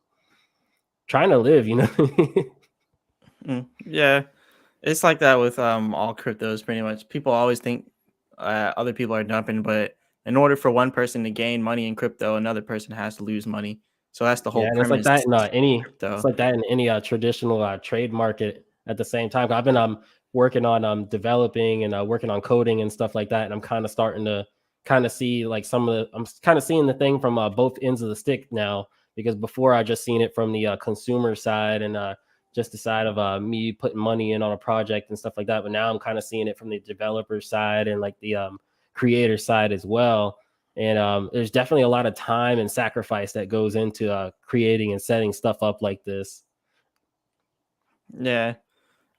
live, you know. Yeah, it's like that with all cryptos. Pretty much, people always think other people are dumping, but in order for one person to gain money in crypto, another person has to lose money. So that's the whole Yeah, and it's like premise that in of crypto. any traditional trade market at the same time. I've been working on developing and working on coding and stuff like that, and I'm kind of starting to kind of see like I'm kind of seeing the thing from both ends of the stick now, because before I just seen it from the consumer side and just the side of me putting money in on a project and stuff like that. But now I'm kind of seeing it from the developer side and like the creator side as well. And there's definitely a lot of time and sacrifice that goes into creating and setting stuff up like this. Yeah,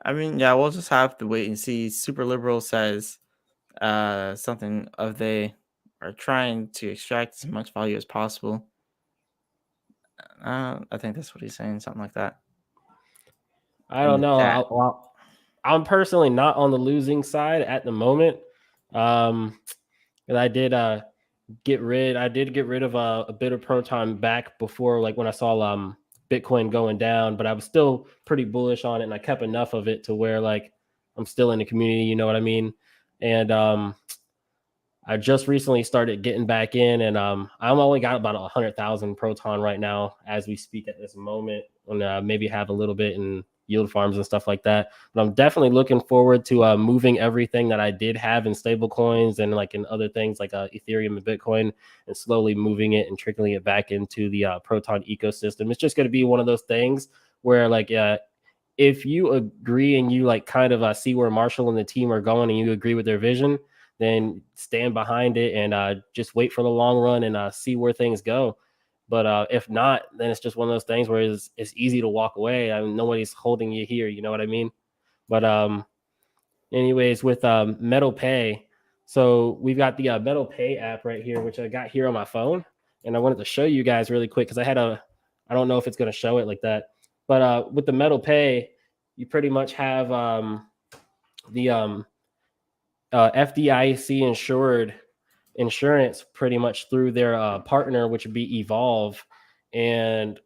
I mean, yeah, we'll just have to wait and see. Super liberal says something of they are trying to extract as much value as possible. I think that's what he's saying, something like that. I In don't the know. chat. I'm personally not on the losing side at the moment. And I did get rid of a bit of Proton back before, like when I saw Bitcoin going down, but I was still pretty bullish on it, and I kept enough of it to where like I'm still in the community, you know what I mean? And I just recently started getting back in, and I'm only got about 100,000 Proton right now as we speak at this moment, and maybe have a little bit in yield farms and stuff like that. But I'm definitely looking forward to moving everything that I did have in stable coins and like in other things like Ethereum and Bitcoin, and slowly moving it and trickling it back into the Proton ecosystem. It's just going to be one of those things where like if you agree and you like kind of see where Marshall and the team are going and you agree with their vision, then stand behind it and just wait for the long run and see where things go. But if not, then it's just one of those things where it's easy to walk away. I mean, nobody's holding you here. You know what I mean? But anyways, with Metal Pay, so we've got the Metal Pay app right here, which I got here on my phone, and I wanted to show you guys really quick because I don't know if it's going to show it like that, but with the Metal Pay, you pretty much have the FDIC insured insurance pretty much through their partner, which would be Evolve, and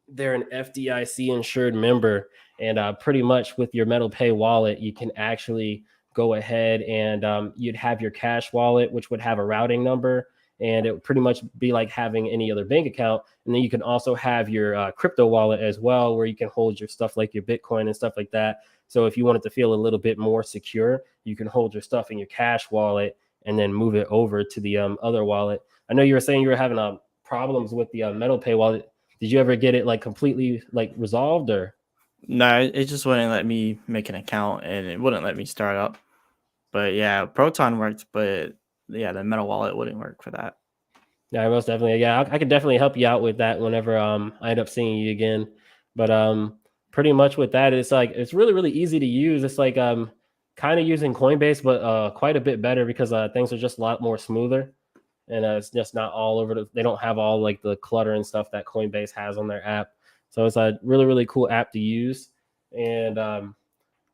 they're an FDIC insured member. And pretty much with your Metal Pay wallet, you can actually go ahead and you'd have your cash wallet, which would have a routing number, and it would pretty much be like having any other bank account. And then you can also have your crypto wallet as well, where you can hold your stuff like your Bitcoin and stuff like that. So if you wanted to feel a little bit more secure, you can hold your stuff in your cash wallet and then move it over to the other wallet. I know you were saying you were having problems with the Metal Pay wallet. Did you ever get it like completely like resolved or? No, it just wouldn't let me make an account, and it wouldn't let me start up. But yeah, Proton worked, but yeah, the Metal Wallet wouldn't work for that. Yeah, most definitely. Yeah, I could definitely help you out with that whenever I end up seeing you again. But pretty much with that, it's like it's really easy to use. It's like kind of using Coinbase, but quite a bit better because things are just a lot more smoother, and it's just not all over. They don't have all like the clutter and stuff that Coinbase has on their app. So it's a really cool app to use. And I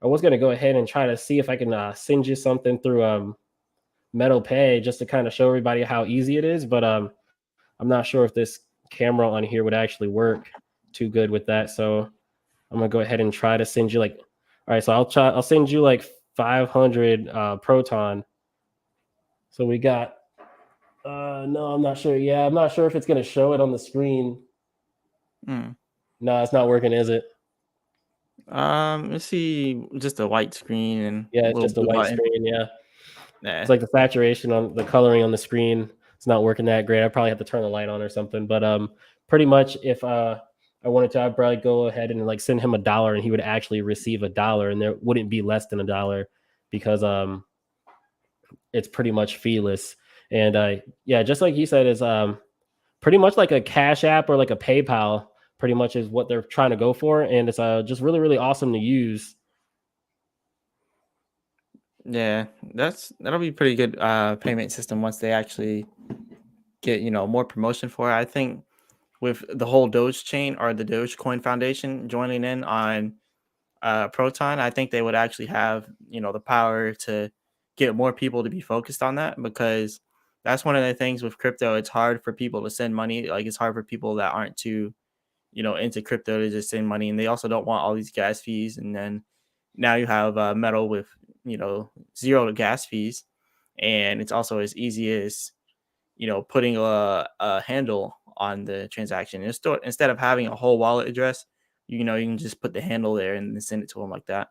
was gonna go ahead and try to see if I can send you something through Metal Pay just to kind of show everybody how easy it is. But I'm not sure if this camera on here would actually work too good with that. So I'm gonna go ahead and try to send you like, all right. So I'll send you like 500 Proton. So we got. No, I'm not sure. Yeah, I'm not sure if it's gonna show it on the screen. No, it's not working, is it? Let's see, just a white screen and Yeah, it's little just a blue white button. screen. Yeah. Yeah. It's like the saturation on the coloring on the screen. It's not working that great. I probably have to turn the light on or something. But pretty much if I wanted to, I'd probably go ahead and like send him $1 and he would actually receive $1 and there wouldn't be less than $1 because it's pretty much feeless. And yeah, just like he said, is pretty much like a Cash App or like a PayPal, pretty much is what they're trying to go for. And it's just really awesome to use. Yeah, that'll be pretty good payment system once they actually get, more promotion for it. I think with the whole Doge chain or the Dogecoin Foundation joining in on Proton, I think they would actually have, the power to get more people to be focused on that, because that's one of the things with crypto. It's hard for people to send money. Like, it's hard for people that aren't too, into crypto to just send money, and they also don't want all these gas fees. And then now you have Metal with, 0 gas fees, and it's also as easy as, putting a handle on the transaction. Instead of having a whole wallet address, you can just put the handle there and then send it to them like that.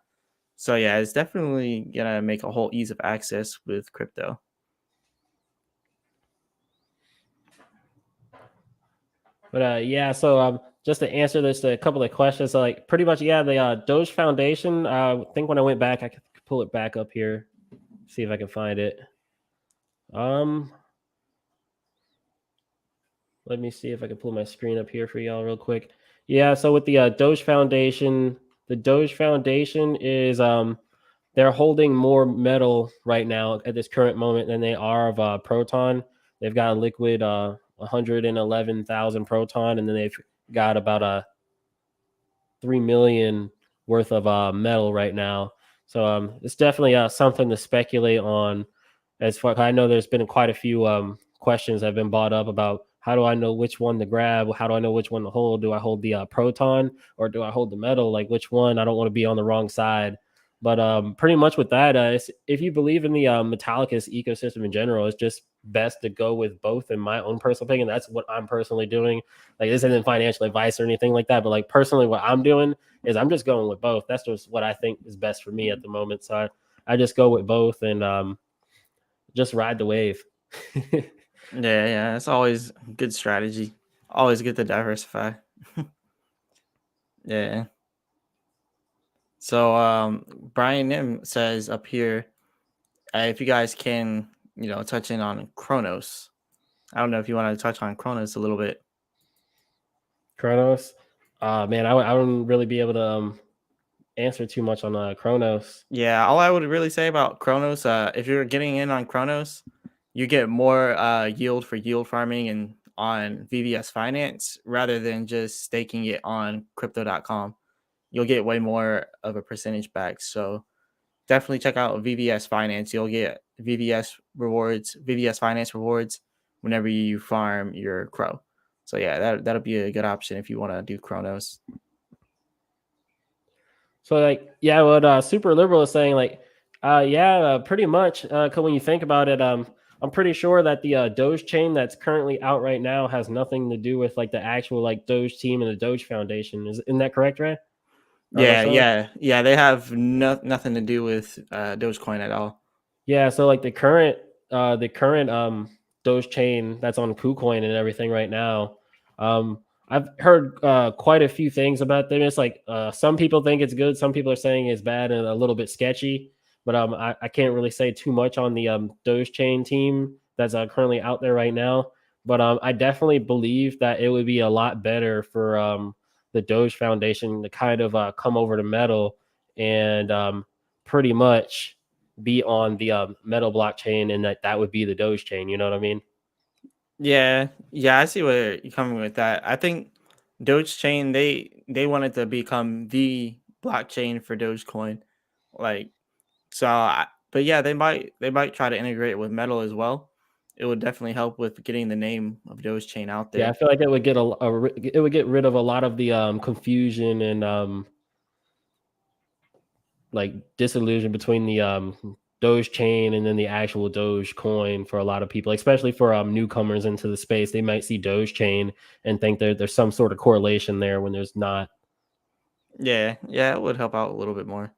So yeah, it's definitely gonna make a whole ease of access with crypto. But yeah, so just to answer this, a couple of questions. So like pretty much, yeah, the Doge Foundation. I think when I went back, I could pull it back up here, see if I can find it. Let me see if I can pull my screen up here for y'all real quick. Yeah, so with the Doge Foundation, the Doge Foundation is they're holding more metal right now at this current moment than they are of Proton. They've got a liquid 111,000 Proton, and then they've got about a 3 million worth of metal right now. So it's definitely something to speculate on. As far I know, there's been quite a few questions that have been brought up about how do I know which one to grab? How do I know which one to hold? Do I hold the Proton or do I hold the metal? Like which one? I don't want to be on the wrong side. But pretty much with that, if you believe in the Metallicus ecosystem in general, it's just best to go with both. In my own personal opinion, that's what I'm personally doing. Like this isn't financial advice or anything like that, but like personally, what I'm doing is I'm just going with both. That's just what I think is best for me at the moment. So I just go with both and just ride the wave. Yeah, yeah, it's always a good strategy. Always good to diversify. Yeah. So Brian Nim says up here, if you guys can, touch in on Chronos. I don't know if you want to touch on Chronos a little bit. Chronos, man, I wouldn't really be able to answer too much on Chronos. Yeah, all I would really say about Chronos, if you're getting in on Chronos, you get more yield for yield farming and on VVS Finance rather than just staking it on crypto.com. You'll get way more of a percentage back. So definitely check out VVS Finance. You'll get VVS Finance rewards whenever you farm your Crow. So yeah, that'll be a good option if you want to do Chronos. So like, yeah, what Super Liberal is saying, like, yeah, pretty much. 'Cause when you think about it, I'm pretty sure that the Doge chain that's currently out right now has nothing to do with like the actual like Doge team and the Doge Foundation. Isn't that correct, Ray? Or am I Yeah, saying? yeah. They have nothing to do with Dogecoin at all. Yeah, so like the current Doge chain that's on KuCoin and everything right now. I've heard quite a few things about them. It's like some people think it's good, some people are saying it's bad and a little bit sketchy. But I can't really say too much on the Doge chain team that's currently out there right now. But I definitely believe that it would be a lot better for the Doge Foundation to kind of come over to Metal and pretty much be on the Metal blockchain, and that would be the Doge chain. You know what I mean? Yeah, yeah. I see where you're coming with that. I think Doge Chain they wanted to become the blockchain for Dogecoin, like so. But yeah, they might try to integrate it with Metal as well. It would definitely help with getting the name of Doge Chain out Yeah, I there. feel like it would it would get rid of a lot of the confusion and like disillusion between the Doge chain and then the actual Doge coin for a lot of people, especially for newcomers into the space. They might see Doge chain and think there's some sort of correlation there when there's not. Yeah, yeah, it would help out a little bit more.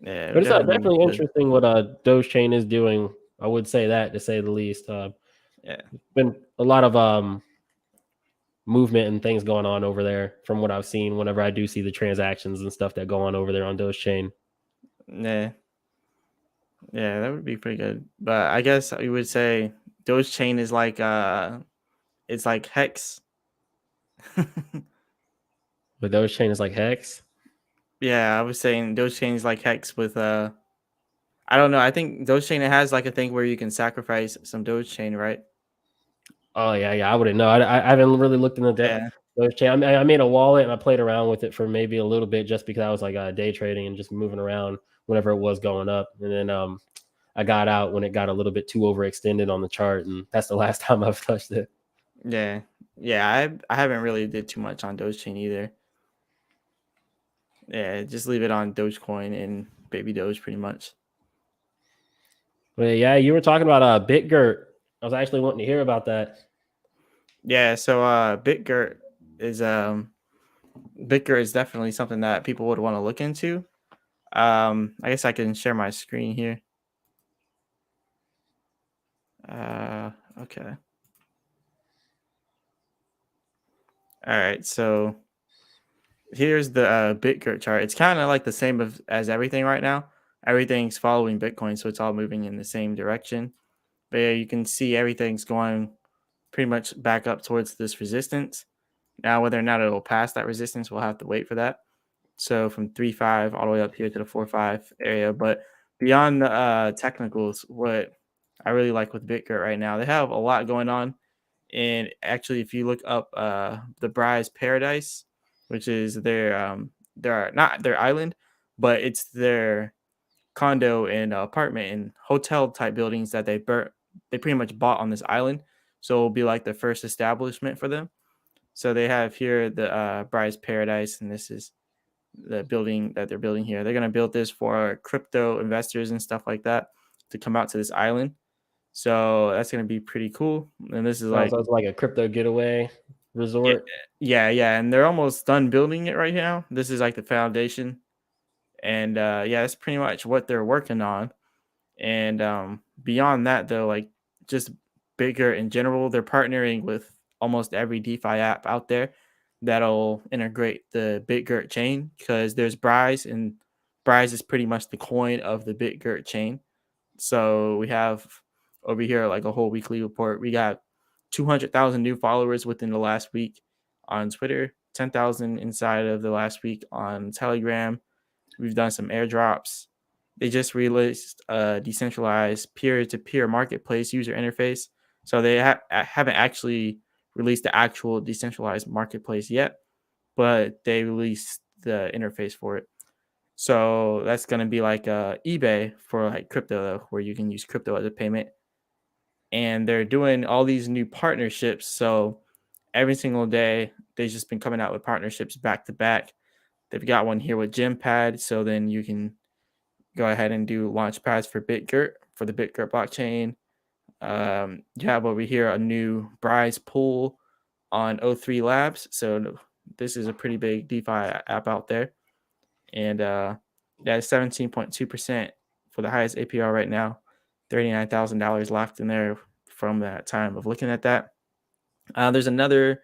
Yeah, it But would it's definitely be definitely good. interesting what Doge chain is doing. I would say that, to say the least. Yeah, Been a lot of movement and things going on over there from what I've seen whenever I do see the transactions and stuff that go on over there on Doge chain. yeah, yeah. That would be pretty good. But I guess you would say Doge Chain is like it's like Hex. But Doge chain is like Hex. Yeah, I was saying Dogechain is like Hex with I don't know. I think Dogechain has like a thing where you can sacrifice some Dogechain, right? Oh yeah, yeah. I wouldn't know. I haven't really looked into Yeah. Doge chain. I made a wallet and I played around with it for maybe a little bit just because I was like day trading and just moving around whenever it was going up. And then I got out when it got a little bit too overextended on the chart, and that's the last time I've touched it. Yeah. Yeah, I haven't really did too much on Dogechain either. Yeah, just leave it on Dogecoin and BabyDoge pretty much. But yeah, you were talking about Bitgert. I was actually wanting to hear about that. Yeah, so is um Bitgert is definitely something that people would want to look into. I guess I can share my screen here. Okay. All right, so here's the Bitgert chart. It's kind of like the same as everything right now. Everything's following Bitcoin, so it's all moving in the same direction. But yeah, you can see everything's going pretty much back up towards this resistance. Now, whether or not it'll pass that resistance, we'll have to wait for that. So from 3.5 all the way up here to the 4.5 area. But beyond the technicals, what I really like with Bitgert right now, they have a lot going on. And actually, if you look up the Bry's Paradise, which is their not their island, but it's their condo and apartment and hotel type buildings that they pretty much bought on this island. So it'll be like the first establishment for them. So they have here the Bry's Paradise, and this is the building that they're building here. They're going to build this for crypto investors and stuff like that to come out to this island. So that's going to be pretty cool. And this is like, So it's like a crypto getaway resort. yeah. And they're almost done building it right now. This is like the foundation. And yeah, that's pretty much what they're working on. And beyond that, though, like just Bitgert in general, they're partnering with almost every DeFi app out there that'll integrate the Bitgert chain, because there's Brise, and Brise is pretty much the coin of the Bitgert chain. So we have over here like a whole weekly report. We got 200,000 new followers within the last week on Twitter, 10,000 inside of the last week on Telegram. We've done some airdrops. They just released a decentralized peer-to-peer marketplace user interface. So they haven't actually released the actual decentralized marketplace yet, but they released the interface for it. So that's going to be like eBay for like crypto, though, where you can use crypto as a payment. And they're doing all these new partnerships. So every single day, they've just been coming out with partnerships back to back. They've got one here with Gempad. So then you can go ahead and do launch pads for Bitgert, for the Bitgert blockchain. You have over here a new Brise pool on O3 Labs. So this is a pretty big DeFi app out there. And that's 17.2% for the highest APR right now. $39,000 locked in there from that time of looking at that. There's another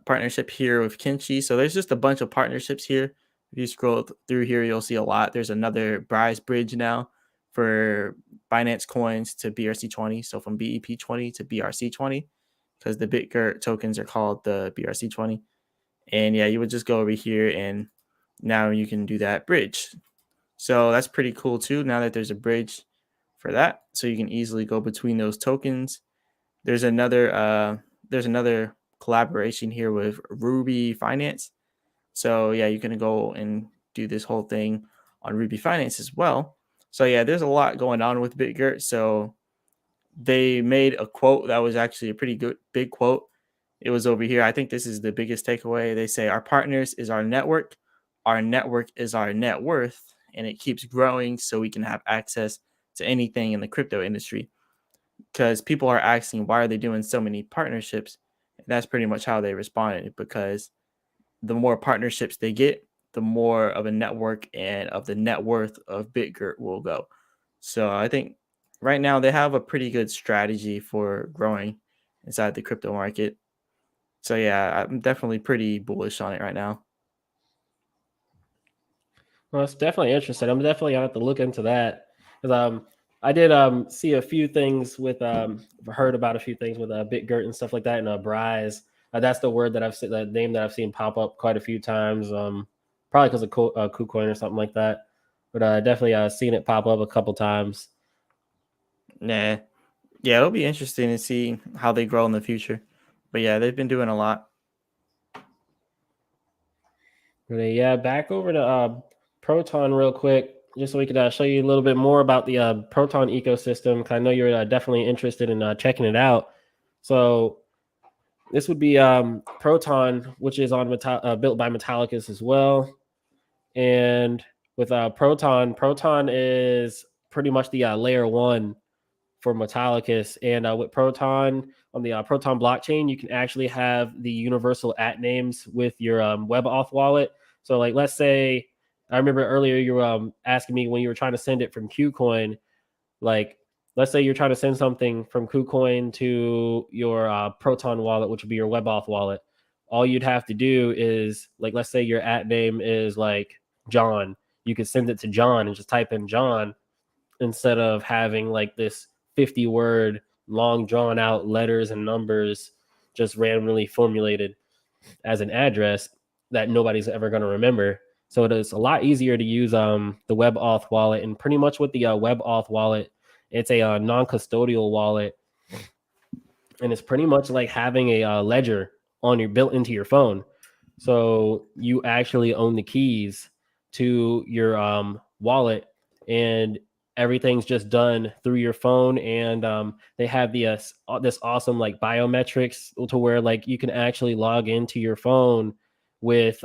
partnership here with Kinchi. So there's just a bunch of partnerships here. If you scroll through here, you'll see a lot. There's another Brise bridge now for Binance coins to BRC20. So from BEP20 to BRC20, because the Bitgert tokens are called the BRC20. And yeah, you would just go over here and now you can do that bridge. So that's pretty cool too, now that there's a bridge for that. So you can easily go between those tokens. There's another collaboration here with Ruby Finance. So yeah, you can go and do this whole thing on Ruby Finance as well. So yeah, there's a lot going on with Bitgert. So they made a quote that was actually a pretty good big quote. It was over here. I think this is the biggest takeaway. They say our partners is our network is our net worth, and it keeps growing so we can have access to anything in the crypto industry. Because people are asking why are they doing so many partnerships? And that's pretty much how they responded, because the more partnerships they get, the more of a network and of the net worth of Bitgert will go. So I think right now they have a pretty good strategy for growing inside the crypto market. So yeah, I'm definitely pretty bullish on it right now. Well, it's definitely interesting. I'm definitely gonna have to look into that because I did see a few things with heard about a few things with Bitgert and stuff like that, and Brise. That's the word that I've seen, the name that I've seen pop up quite a few times. Probably because of KuCoin or something like that. But definitely seen it pop up a couple times. Yeah, it'll be interesting to see how they grow in the future. But yeah, they've been doing a lot. But, yeah, back over to Proton real quick, just so we could show you a little bit more about the Proton ecosystem. Because I know you're definitely interested in checking it out. So this would be Proton, which is on built by Metallicus as well. And with Proton is pretty much the layer one for Metallicus. And with Proton on the Proton blockchain, you can actually have the universal @ names with your WebAuth wallet. So, like, let's say, I remember earlier you were asking me when you were trying to send it from KuCoin, like, let's say you're trying to send something from KuCoin to your Proton wallet, which would be your WebAuth wallet. All you'd have to do is, like, let's say your @ name is like John. You could send it to John and just type in John instead of having like this 50-word long drawn out letters and numbers just randomly formulated as an address that nobody's ever going to remember. So it is a lot easier to use the WebAuth wallet. And pretty much with the WebAuth wallet, it's a non-custodial wallet, and it's pretty much like having a ledger on your built into your phone. So you actually own the keys to your wallet, and everything's just done through your phone. And they have the this awesome like biometrics to where like you can actually log into your phone with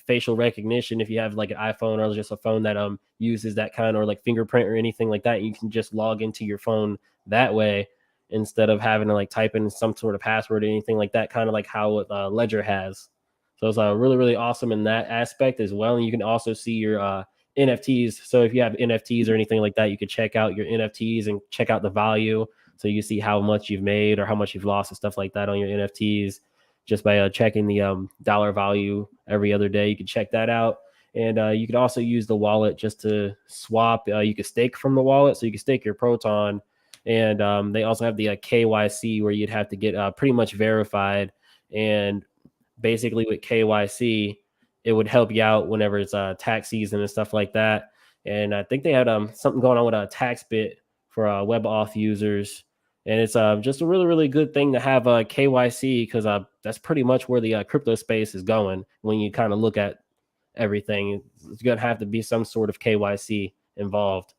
facial recognition. If you have like an iPhone or just a phone that uses that kind, or like fingerprint or anything like that, you can just log into your phone that way instead of having to like type in some sort of password or anything like that, kind of like how Ledger has. So it's really, really awesome in that aspect as well. And you can also see your NFTs. So if you have NFTs or anything like that, you could check out your NFTs and check out the value. So you see how much you've made or how much you've lost and stuff like that on your NFTs just by checking the dollar value every other day. You can check that out. And you could also use the wallet just to swap. You could stake from the wallet. So you can stake your Proton. And they also have the KYC where you'd have to get pretty much verified. And basically with KYC, it would help you out whenever it's tax season and stuff like that. And I think they had something going on with a tax bit for WebAuth users. And it's just a really, really good thing to have KYC because that's pretty much where the crypto space is going. When you kind of look at everything, it's going to have to be some sort of KYC involved.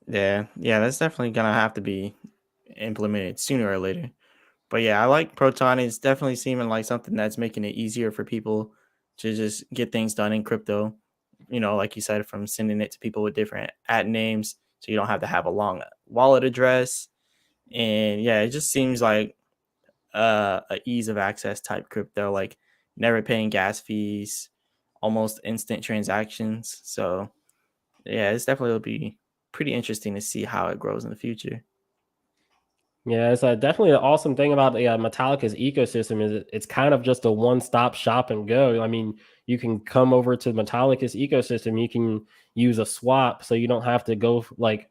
Yeah, that's definitely gonna have to be implemented sooner or later. But yeah, I like Proton. It's definitely seeming like something that's making it easier for people to just get things done in crypto. Like you said, from sending it to people with different at names, so you don't have to have a long wallet address. And yeah, it just seems like a ease of access type crypto, like never paying gas fees, almost instant transactions. So yeah, it's definitely will be pretty interesting to see how it grows in the future. Yeah, it's definitely an awesome thing about the Metallicus ecosystem is it's kind of just a one-stop shop and go. I mean, you can come over to the Metallicus ecosystem, you can use a swap, so you don't have to go like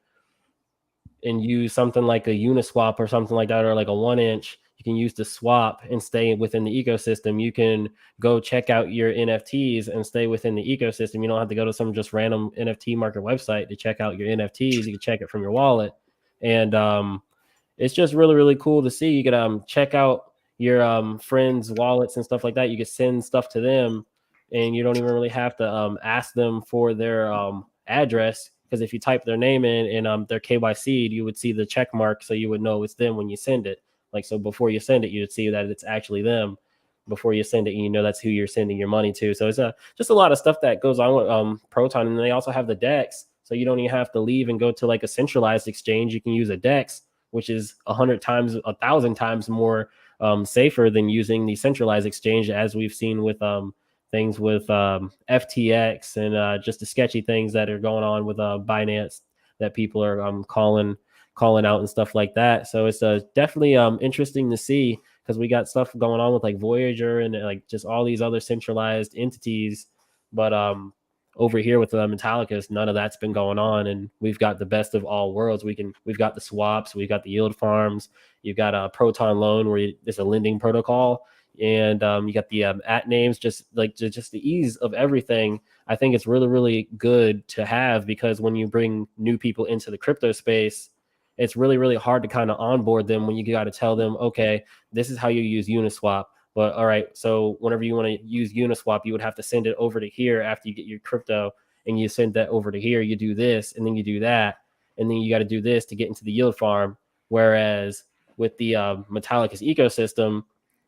and use something like a Uniswap or something like that, or like a 1inch. You can use the swap and stay within the ecosystem. You can go check out your NFTs and stay within the ecosystem. You don't have to go to some just random NFT market website to check out your NFTs. You can check it from your wallet. And it's just really, really cool to see. You can check out your friends' wallets and stuff like that. You can send stuff to them, and you don't even really have to ask them for their address, because if you type their name in and their KYC, you would see the check mark, so you would know it's them when you send it. Like, so before you send it, you'd see that it's actually them before you send it, and you know that's who you're sending your money to. So it's just a lot of stuff that goes on with Proton, and they also have the DEX, so you don't even have to leave and go to like a centralized exchange. You can use a DEX, which is 1,000 times more safer than using the centralized exchange, as we've seen with things with FTX and just the sketchy things that are going on with Binance that people are calling out and stuff like that. So it's definitely interesting to see, because we got stuff going on with like Voyager and like just all these other centralized entities. But over here with Metallicus, none of that's been going on, and we've got the best of all worlds. We've got the swaps, we've got the yield farms, you've got a Proton loan where it's a lending protocol, and you got the at names, just the ease of everything. I think it's really, really good to have, because when you bring new people into the crypto space, it's really, really hard to kind of onboard them when you got to tell them, okay, this is how you use Uniswap. But all right, so whenever you want to use Uniswap, you would have to send it over to here after you get your crypto, and you send that over to here. You do this, and then you do that, and then you got to do this to get into the yield farm. Whereas with the Metallicus ecosystem,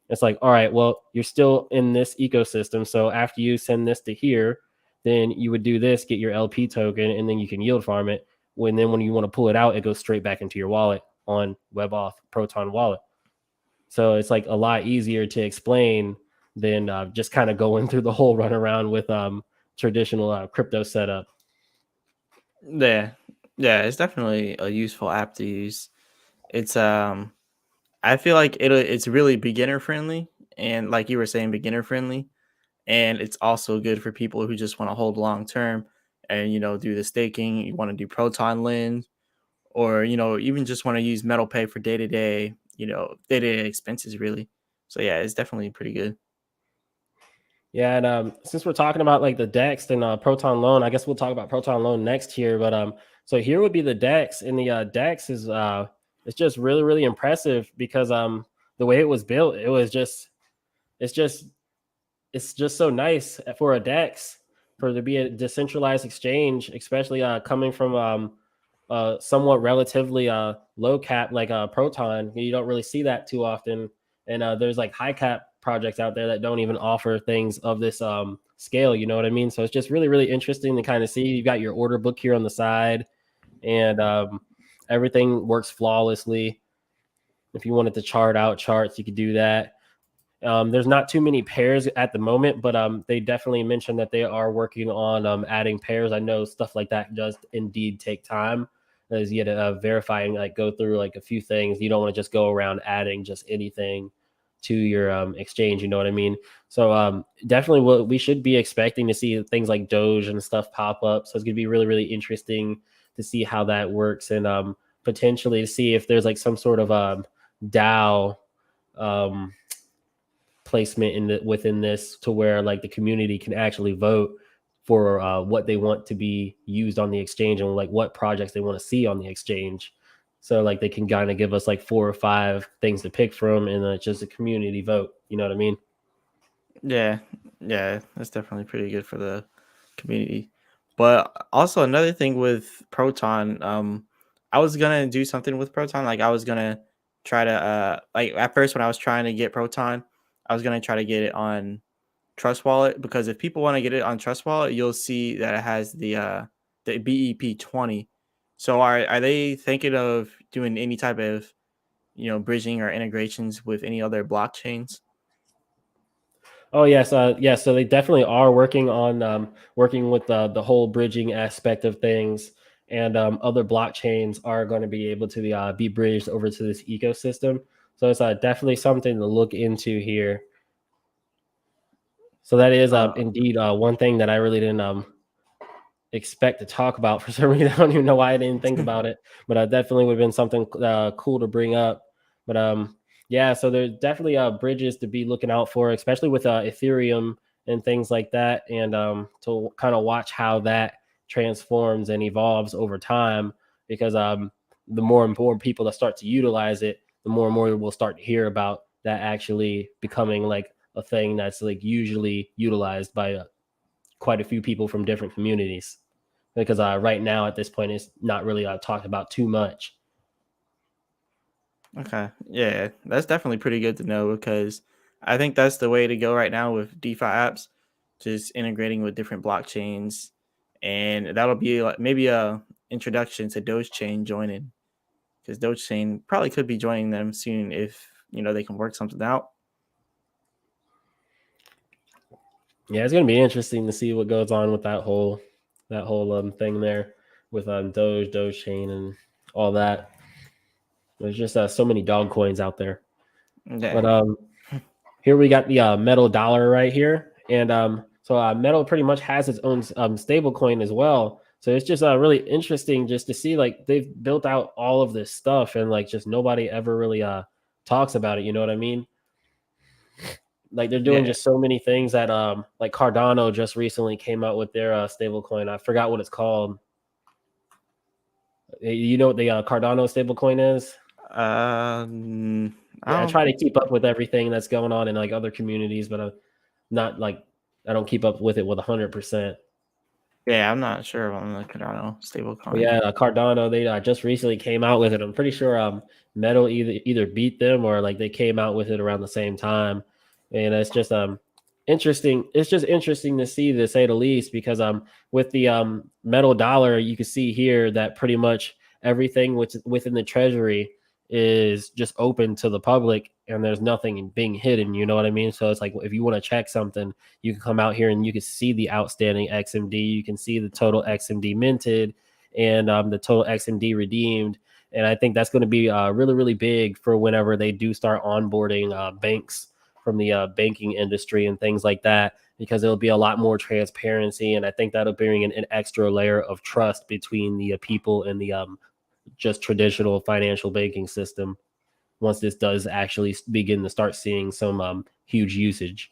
it's like, all right, well, you're still in this ecosystem. So after you send this to here, then you would do this, get your LP token, and then you can yield farm it. When you want to pull it out, it goes straight back into your wallet on WebAuth Proton wallet. So it's like a lot easier to explain than just kind of going through the whole runaround with traditional crypto setup. Yeah, it's definitely a useful app to use. It's I feel like it's really beginner friendly, and like you were saying, beginner friendly, and it's also good for people who just want to hold long term and do the staking. You want to do Proton lend, or even just want to use Metal Pay for day to day expenses, really. So yeah, it's definitely pretty good. Yeah, and since we're talking about like the DEX and Proton Loan, I guess we'll talk about Proton Loan next here. But so here would be the DEX, and the DEX is it's just really, really impressive, because the way it was built, it's just it's just so nice for a DEX, for to be a decentralized exchange, especially coming from somewhat relatively low cap like Proton. You don't really see that too often, and there's like high cap projects out there that don't even offer things of this scale. You know what I mean? So it's just really, really interesting to kind of see. You've got your order book here on the side, and everything works flawlessly. If you wanted to chart out charts, you could do that. There's not too many pairs at the moment, but they definitely mentioned that they are working on adding pairs. I know stuff like that does indeed take time, as you got to verify and like go through like a few things. You don't want to just go around adding just anything to your exchange. You know what I mean? So definitely, what we should be expecting to see things like Doge and stuff pop up. So it's going to be really, really interesting to see how that works, and potentially to see if there's like some sort of DAO. Placement within this, to where like the community can actually vote for what they want to be used on the exchange, and like what projects they want to see on the exchange. So like they can kind of give us like 4 or 5 things to pick from, and it's just a community vote. You know what I mean? Yeah, yeah, that's definitely pretty good for the community. But also another thing with Proton, I was gonna do something with Proton. Like I was gonna try to like at first when I was trying to get Proton, I was gonna try to get it on Trust Wallet, because if people want to get it on Trust Wallet, you'll see that it has the BEP20. So are they thinking of doing any type of bridging or integrations with any other blockchains? Oh yes, yes. So they definitely are working on working with the whole bridging aspect of things, and other blockchains are going to be able to be bridged over to this ecosystem. So it's definitely something to look into here. So that is Uh, indeed one thing that I really didn't expect to talk about for some reason. I don't even know why I didn't think about it, but definitely would have been something cool to bring up. But yeah, so there's definitely bridges to be looking out for, especially with Ethereum and things like that, and to kind of watch how that transforms and evolves over time. Because the more and more people that start to utilize it, the more and more we'll start to hear about that actually becoming like a thing that's like usually utilized by quite a few people from different communities, because right now at this point it's not really talked about too much. Okay. Yeah, that's definitely pretty good to know, because I think that's the way to go right now with DeFi apps, just integrating with different blockchains, and that'll be like maybe a introduction to Doge Chain joining, because Doge Chain probably could be joining them soon if they can work something out. Yeah, it's gonna be interesting to see what goes on with that whole thing there with Doge Chain and all that. There's just so many dog coins out there. But Yeah. here we got the metal dollar right here, and so metal pretty much has its own stable coin as well. So it's just really interesting just to see like they've built out all of this stuff, and like just nobody ever really talks about it. You know what I mean? Like they're doing Yeah. just so many things that like Cardano just recently came out with their stable coin. I forgot what it's called. You know what the Cardano stable coin is? I Yeah, I don't try to think. keep up with everything that's going on in like other communities, but not like I don't keep up with it with 100%. Yeah, I'm not sure on the Cardano But stablecoin. yeah, Cardano, they just recently came out with it. I'm pretty sure Metal either beat them, or like they came out with it around the same time. And it's just interesting. It's just interesting to see, to say the least, because with the Metal dollar, you can see here that pretty much everything which within the treasury is just open to the public, and there's nothing being hidden. You know what I mean? So it's like if you want to check something, you can come out here and you can see the outstanding XMD. You can see the total XMD minted, and the total XMD redeemed. And I think that's going to be really, really big for whenever they do start onboarding banks from the banking industry and things like that, because it'll be a lot more transparency. And I think that'll bring an extra layer of trust between the people and the just traditional financial banking system, once this does actually begin to start seeing some huge usage.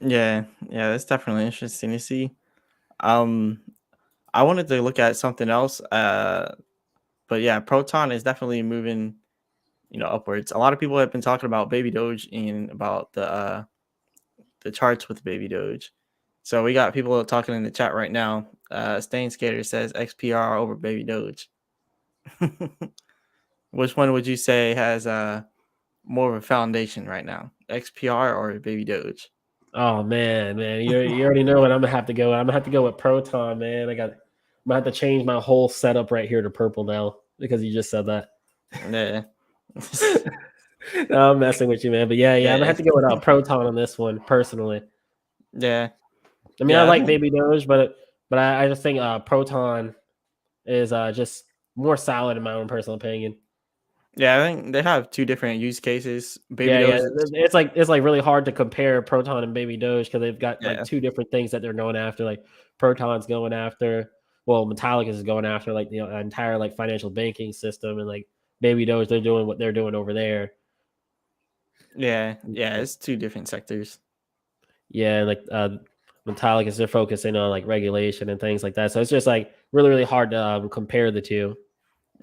Yeah, yeah, that's definitely interesting to see. Um, I wanted to look at something else. But yeah, Proton is definitely moving, upwards. A lot of people have been talking about BabyDoge and about the charts with BabyDoge. So we got people talking in the chat right now. Stain Skater says XPR over BabyDoge. Which one would you say has more of a foundation right now, XPR or BabyDoge? Oh man, you already know what I'm gonna have to go. I'm gonna have to go with Proton, man. I'm gonna have to change my whole setup right here to purple now because you just said that. Yeah. No, I'm messing with you, man. But yeah, I'm gonna Yeah. have to go with Proton on this one personally. Yeah. I mean, I Yeah. I like think, BabyDoge, but I just think Proton is just more solid in my own personal opinion. yeah, I think they have two different use cases. Yeah. BabyDoge is, It's like really hard to compare Proton and BabyDoge because they've got like yeah. two different things that they're going after. Like Proton's going after, well, Metallicus is going after like the entire like financial banking system, and like BabyDoge, they're doing what they're doing over there. Yeah. Yeah. It's two different sectors. Yeah, and like Metallicus, they're focusing on like regulation and things like that. So it's just like really hard to compare the two.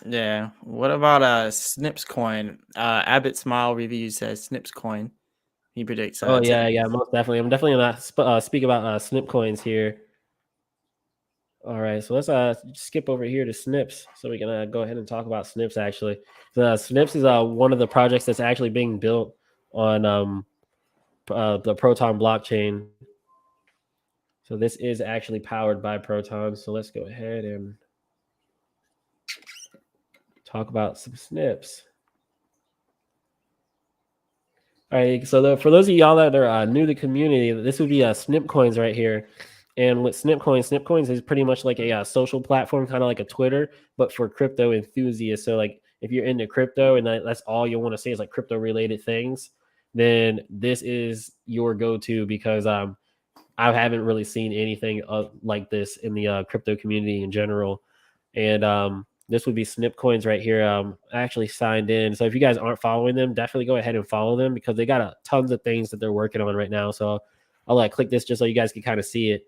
Yeah. What about Snip's coin? Abbott Smile Review says Snip's coin. He predicts Oh 10. yeah, most definitely. I'm definitely gonna speak about Snip coins here. All right, so let's skip over here to Snips, so we can go ahead and talk about Snips. Actually, the Snips is one of the projects that's actually being built on the Proton blockchain. So this is actually powered by Proton. So let's go ahead and talk about some Snips. All right, so for those of y'all that are new to the community, this would be Snip coins right here. And with Snip coins is pretty much like a social platform, kind of like a Twitter, but for crypto enthusiasts. So like if you're into crypto and that's all you want to say is like crypto related things, then this is your go-to because I haven't really seen anything like this in the crypto community in general. And this would be Snip coins right here. I actually signed in. So if you guys aren't following them, definitely go ahead and follow them because they got tons of things that they're working on right now. So I'll like click this just so you guys can kind of see it.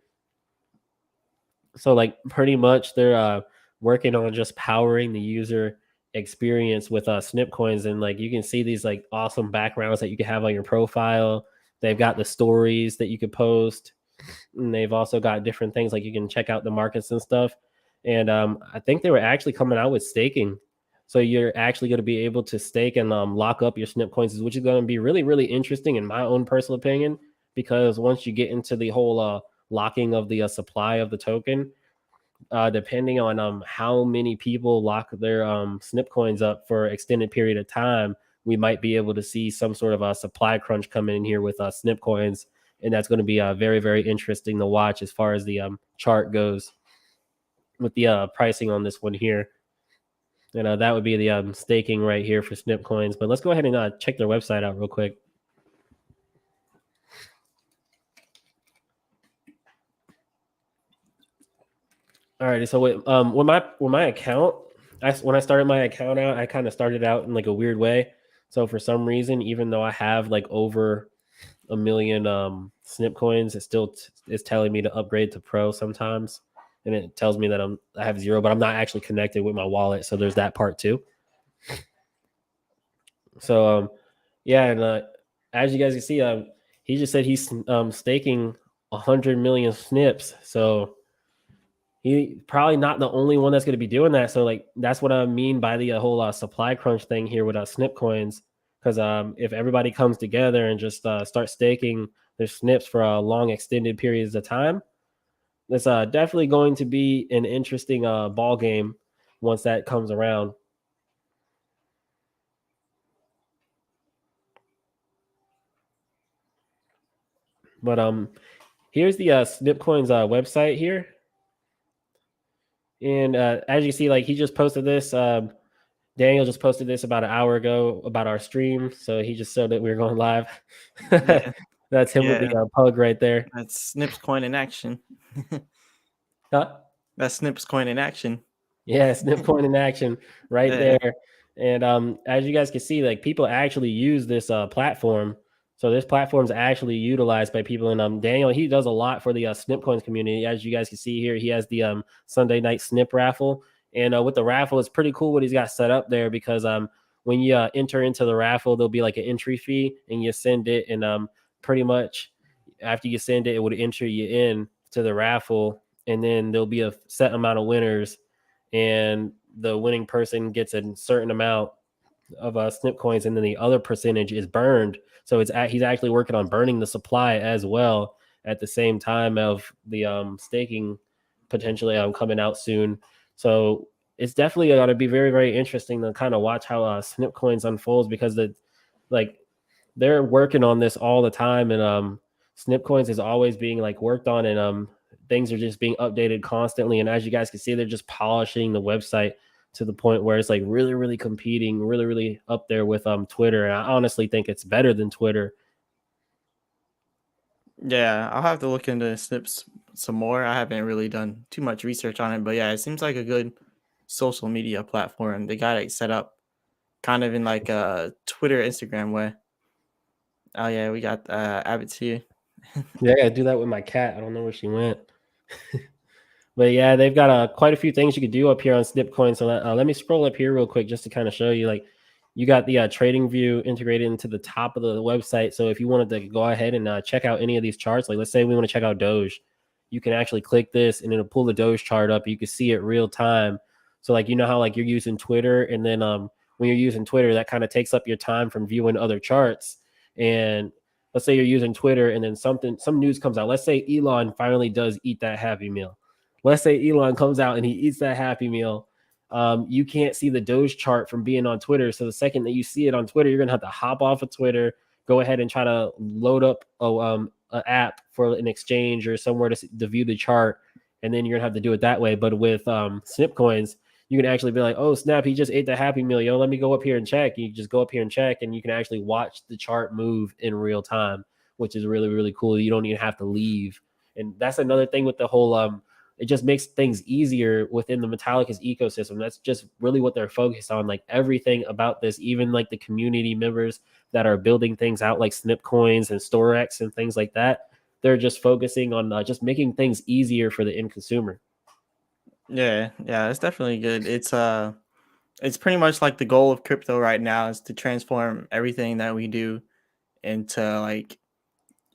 So like pretty much they're working on just powering the user experience with Snip coins, and like you can see these like awesome backgrounds that you can have on your profile. They've got the stories that you could post, and they've also got different things like you can check out the markets and stuff. And I think they were actually coming out with staking, so you're actually going to be able to stake and lock up your Snip coins, which is going to be really interesting in my own personal opinion, because once you get into the whole locking of the supply of the token, depending on how many people lock their Snip coins up for extended period of time, we might be able to see some sort of a supply crunch coming in here with Snip coins, and that's going to be very interesting to watch as far as the chart goes with the pricing on this one here. And that would be the staking right here for Snip coins. But let's go ahead and check their website out real quick. All right, so with my account, when I started my account out, I kind of started out in like a weird way. So for some reason, even though I have like over a million Snip coins, it still is telling me to upgrade to Pro sometimes, and it tells me that I have 0, but I'm not actually connected with my wallet. So there's that part too. So yeah, and as you guys can see, he just said he's staking 100 million Snips. So he probably not the only one that's going to be doing that. So like that's what I mean by the whole supply crunch thing here with Snip coins. Because if everybody comes together and just start staking their Snips for long extended periods of time, that's definitely going to be an interesting ball game once that comes around. But here's the Snip coins website here. And as you see, like he just posted this. Daniel just posted this about an hour ago about our stream, so he just showed that we were going live. Yeah. That's him with Yeah. the pug right there. That's Snip's coin in action. Huh? That's Snip's coin in action. Yeah, Snip coin in action right Yeah. there. And as you guys can see, like people actually use this platform. So this platform is actually utilized by people. And Daniel, he does a lot for the Snip coins community. As you guys can see here, he has the Sunday night Snip raffle. And with the raffle, it's pretty cool what he's got set up there because when you enter into the raffle, there'll be like an entry fee, and you send it, and pretty much after you send it, it would enter you in to the raffle, and then there'll be a set amount of winners, and the winning person gets a certain amount of Snip coins, and then the other percentage is burned. So he's actually working on burning the supply as well at the same time of the staking potentially coming out soon. So it's definitely going to be very, very interesting to kind of watch how Snip coins unfolds, because like they're working on this all the time, and Snip coins is always being like worked on, and things are just being updated constantly. And as you guys can see, they're just polishing the website to the point where it's like really, really competing, really, really up there with Twitter. And I honestly think it's better than Twitter. Yeah, I'll have to look into Snips some more. I haven't really done too much research on it, but yeah, it seems like a good social media platform. They got it set up kind of in like a Twitter, Instagram way. Oh yeah, we got Abbott's here. Yeah, I do that with my cat. I don't know where she went. But yeah, they've got quite a few things you could do up here on Snipcoin. So let me scroll up here real quick just to kind of show you. Like, you got the trading view integrated into the top of the website. So if you wanted to go ahead and check out any of these charts, like let's say we want to check out Doge, you can actually click this and it'll pull the Doge chart up. You can see it real time. So like, you know how like you're using Twitter, and then when you're using Twitter, that kind of takes up your time from viewing other charts. And let's say you're using Twitter, and then some news comes out. Let's say Elon finally does eat that Happy Meal. Let's say Elon comes out and he eats that Happy Meal. You can't see the Doge chart from being on Twitter. So the second that you see it on Twitter, you're gonna have to hop off of Twitter, go ahead and try to load up an app for an exchange or somewhere to view the chart, and then you're gonna have to do it that way. But with Snip coins, you can actually be like, oh snap, he just ate the Happy Meal. Yo, let me go up here and check. You just go up here and check, and you can actually watch the chart move in real time, which is really, really cool. You don't even have to leave. And that's another thing with the whole it just makes things easier within the Metallicus ecosystem. That's just really what they're focused on. Like everything about this, even like the community members that are building things out like Snip coins and StoreX and things like that, they're just focusing on just making things easier for the end consumer. Yeah, it's definitely good. It's pretty much like the goal of crypto right now is to transform everything that we do into like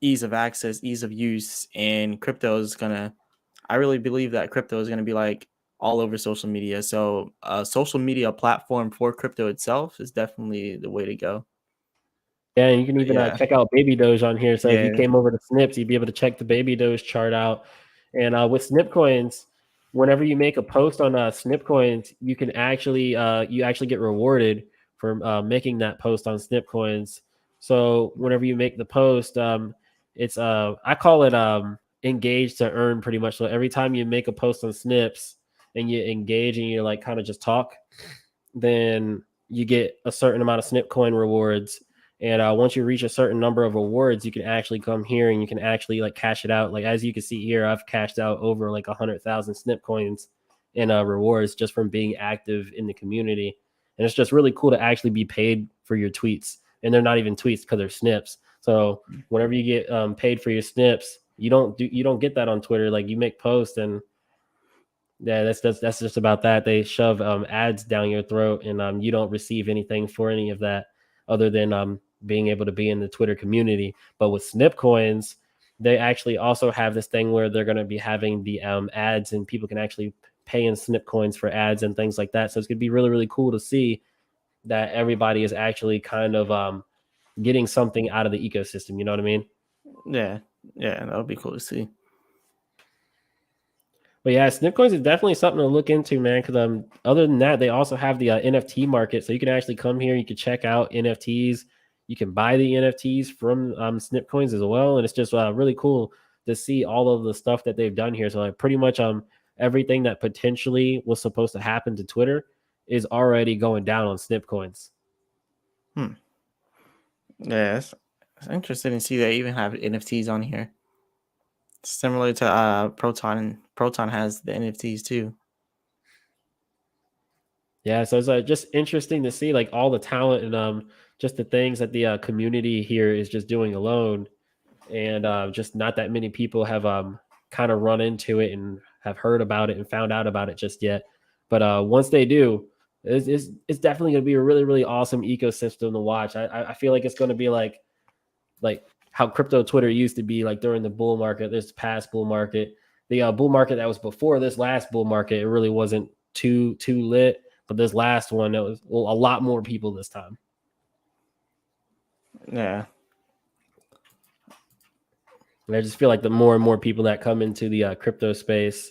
ease of access, ease of use, and crypto is gonna. I really believe that crypto is gonna be like all over social media. So, a social media platform for crypto itself is definitely the way to go. Yeah, and you can even Yeah, check out BabyDoge on here. So if you yeah, came over to Snips, you'd be able to check the BabyDoge chart out. And with Snip coins, whenever you make a post on Snip coins, you can actually you actually get rewarded for making that post on Snip coins. So whenever you make the post, it's I call it engage to earn, pretty much. So every time you make a post on Snips and you engage and you like kind of just talk, then you get a certain amount of Snip coin rewards. And once you reach a certain number of rewards, you can actually come here and you can actually like cash it out. Like as you can see here, I've cashed out over like 100,000 Snip coins in rewards just from being active in the community. And it's just really cool to actually be paid for your tweets. And they're not even tweets because they're snips. So whenever you get paid for your snips, you don't get that on Twitter. Like you make posts, and yeah, that's just about that. They shove ads down your throat, and you don't receive anything for any of that other than being able to be in the Twitter community. But with Snip coins, they actually also have this thing where they're going to be having the ads, and people can actually pay in Snip coins for ads and things like that. So it's going to be really, really cool to see that everybody is actually kind of getting something out of the ecosystem. You know what I mean? yeah, that would be cool to see. But yeah, Snip coins is definitely something to look into, man. Because other than that, they also have the NFT market, so you can actually come here. You can check out NFTs. You can buy the NFTs from Snip coins as well, and it's just really cool to see all of the stuff that they've done here. So like pretty much everything that potentially was supposed to happen to Twitter is already going down on Snip coins. Hmm. Yeah, it's interesting to see they even have NFTs on here. Similar to Proton, and Proton has the NFTs too. Yeah, so it's just interesting to see like all the talent and just the things that the community here is just doing alone, and just not that many people have kind of run into it and have heard about it and found out about it just yet. But once they do, it's definitely going to be a really, really awesome ecosystem to watch. I feel like it's going to be like how crypto Twitter used to be like during the bull market, this past bull market, the bull market that was before this last bull market. It really wasn't too lit. but this last one, it was a lot more people this time. Yeah. And I just feel like the more and more people that come into the crypto space,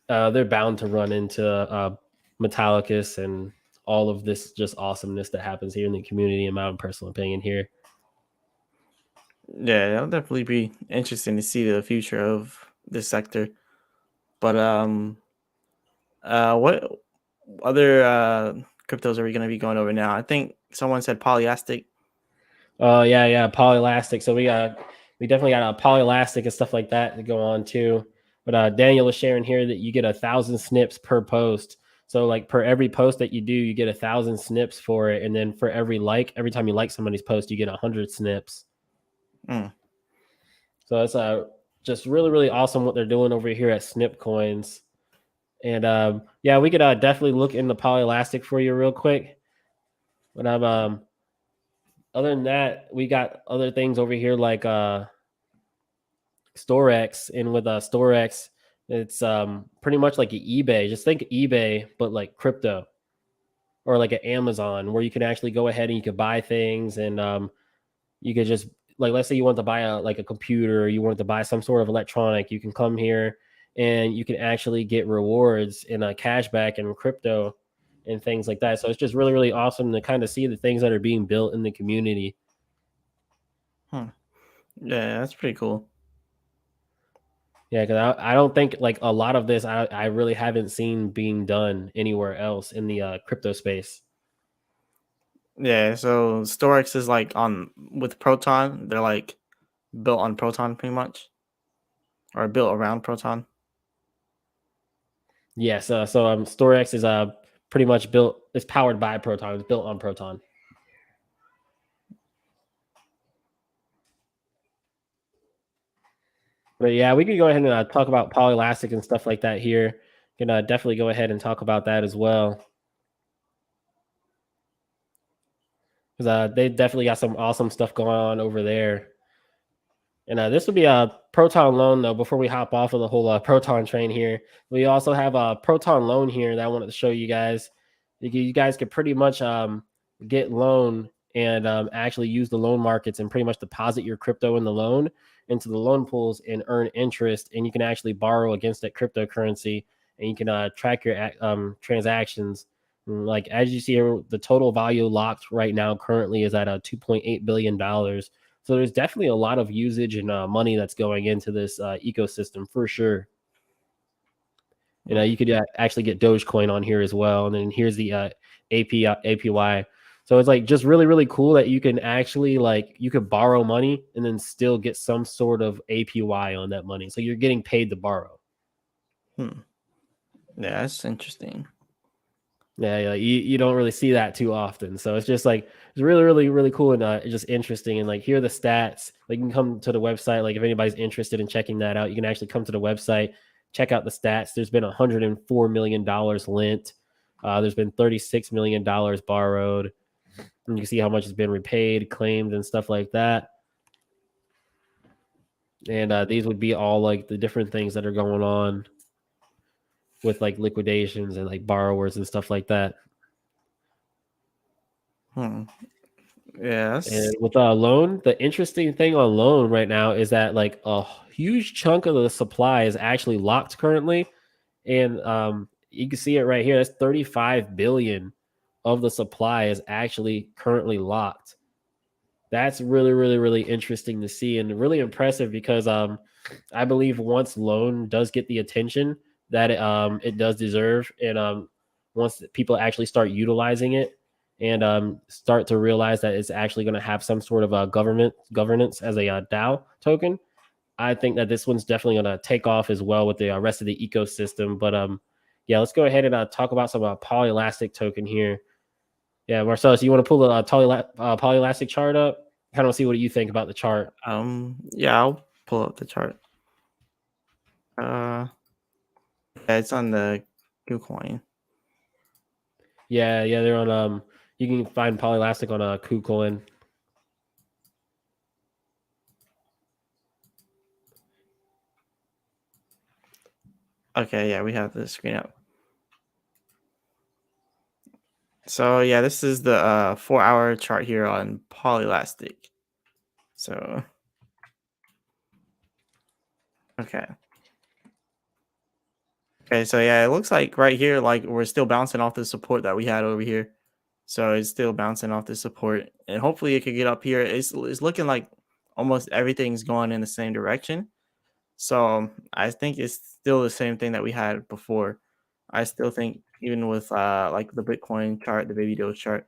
they're bound to run into Metallicus and all of this just awesomeness that happens here in the community, in my own personal opinion here. Yeah, that'll definitely be interesting to see the future of this sector. But what other cryptos are we going to be going over now? I think someone said Polylastic. Yeah, Polylastic. So we definitely got a Polylastic and stuff like that to go on too. But Daniel was sharing here that you get 1,000 snips per post. So like per every post that you do, you get 1,000 snips for it, and then for every time you like somebody's post, you get 100 snips. Mm. So it's just really really awesome what they're doing over here at Snip Coins. And yeah, we could definitely look into Polylastic for you real quick. But other than that, we got other things over here like Storex, and with Storex, it's pretty much like an eBay. Just think eBay, but like crypto, or like an Amazon, where you can actually go ahead and you could buy things, and you could just, like, let's say you want to buy a computer, or you want to buy some sort of electronic, you can come here and you can actually get rewards and cashback and crypto and things like that. So it's just really really awesome to kind of see the things that are being built in the community. Yeah, that's pretty cool. Yeah, because I don't think like a lot of this I really haven't seen being done anywhere else in the crypto space. Yeah, so Storex is like on with Proton. They're like built on Proton pretty much, or built around Proton. Yes, so Storex is pretty much built. It's powered by Proton. It's built on Proton. But yeah, we could go ahead and talk about Polylastic and stuff like that here. Can definitely go ahead and talk about that as well, because they definitely got some awesome stuff going on over there. And this will be a Proton loan though. Before we hop off of the whole Proton train here, we also have a Proton loan here that I wanted to show you guys. You guys could pretty much get loan and actually use the loan markets and pretty much deposit your crypto in the loan into the loan pools and earn interest. And you can actually borrow against that cryptocurrency, and you can track your transactions. Like as you see here, the total value locked right now currently is at $2.8 billion. So there's definitely a lot of usage and money that's going into this ecosystem for sure. And you could actually get Dogecoin on here as well. And then here's the APY. So it's like just really, really cool that you can actually, like, you could borrow money and then still get some sort of APY on that money. So you're getting paid to borrow. Yeah, that's interesting. Yeah, you don't really see that too often. So it's just like, it's really, really, really cool and just interesting. And like, here are the stats. Like, you can come to the website. Like, if anybody's interested in checking that out, you can actually come to the website, check out the stats. There's been $104 million lent. There's been $36 million borrowed. And you can see how much has been repaid, claimed, and stuff like that. And these would be all like the different things that are going on with like liquidations and like borrowers and stuff like that. Yes. And with a loan, the interesting thing on loan right now is that like a huge chunk of the supply is actually locked currently. And you can see it right here. That's 35 billion of the supply is actually currently locked. That's really, really, really interesting to see and really impressive, because I believe once loan does get the attention that it does deserve, and once people actually start utilizing it and start to realize that it's actually going to have some sort of governance as a DAO token, I think that this one's definitely going to take off as well with the rest of the ecosystem. But yeah, let's go ahead and talk about some Polylastic token here. Yeah, Marcellis, you want to pull the Polylastic chart up? Kind of see what you think about the chart. Yeah, I'll pull up the chart. Yeah, it's on the KuCoin. Yeah, they're on you can find Polylastic on KuCoin. Okay, yeah, we have the screen up. So yeah, this is the 4-hour chart here on Polylastic. So okay. Okay, so yeah, it looks like right here, like we're still bouncing off the support that we had over here. So it's still bouncing off the support, and hopefully it could get up here. It's looking like almost everything's going in the same direction. So I think it's still the same thing that we had before. I still think even with like the Bitcoin chart, the BabyDoge chart,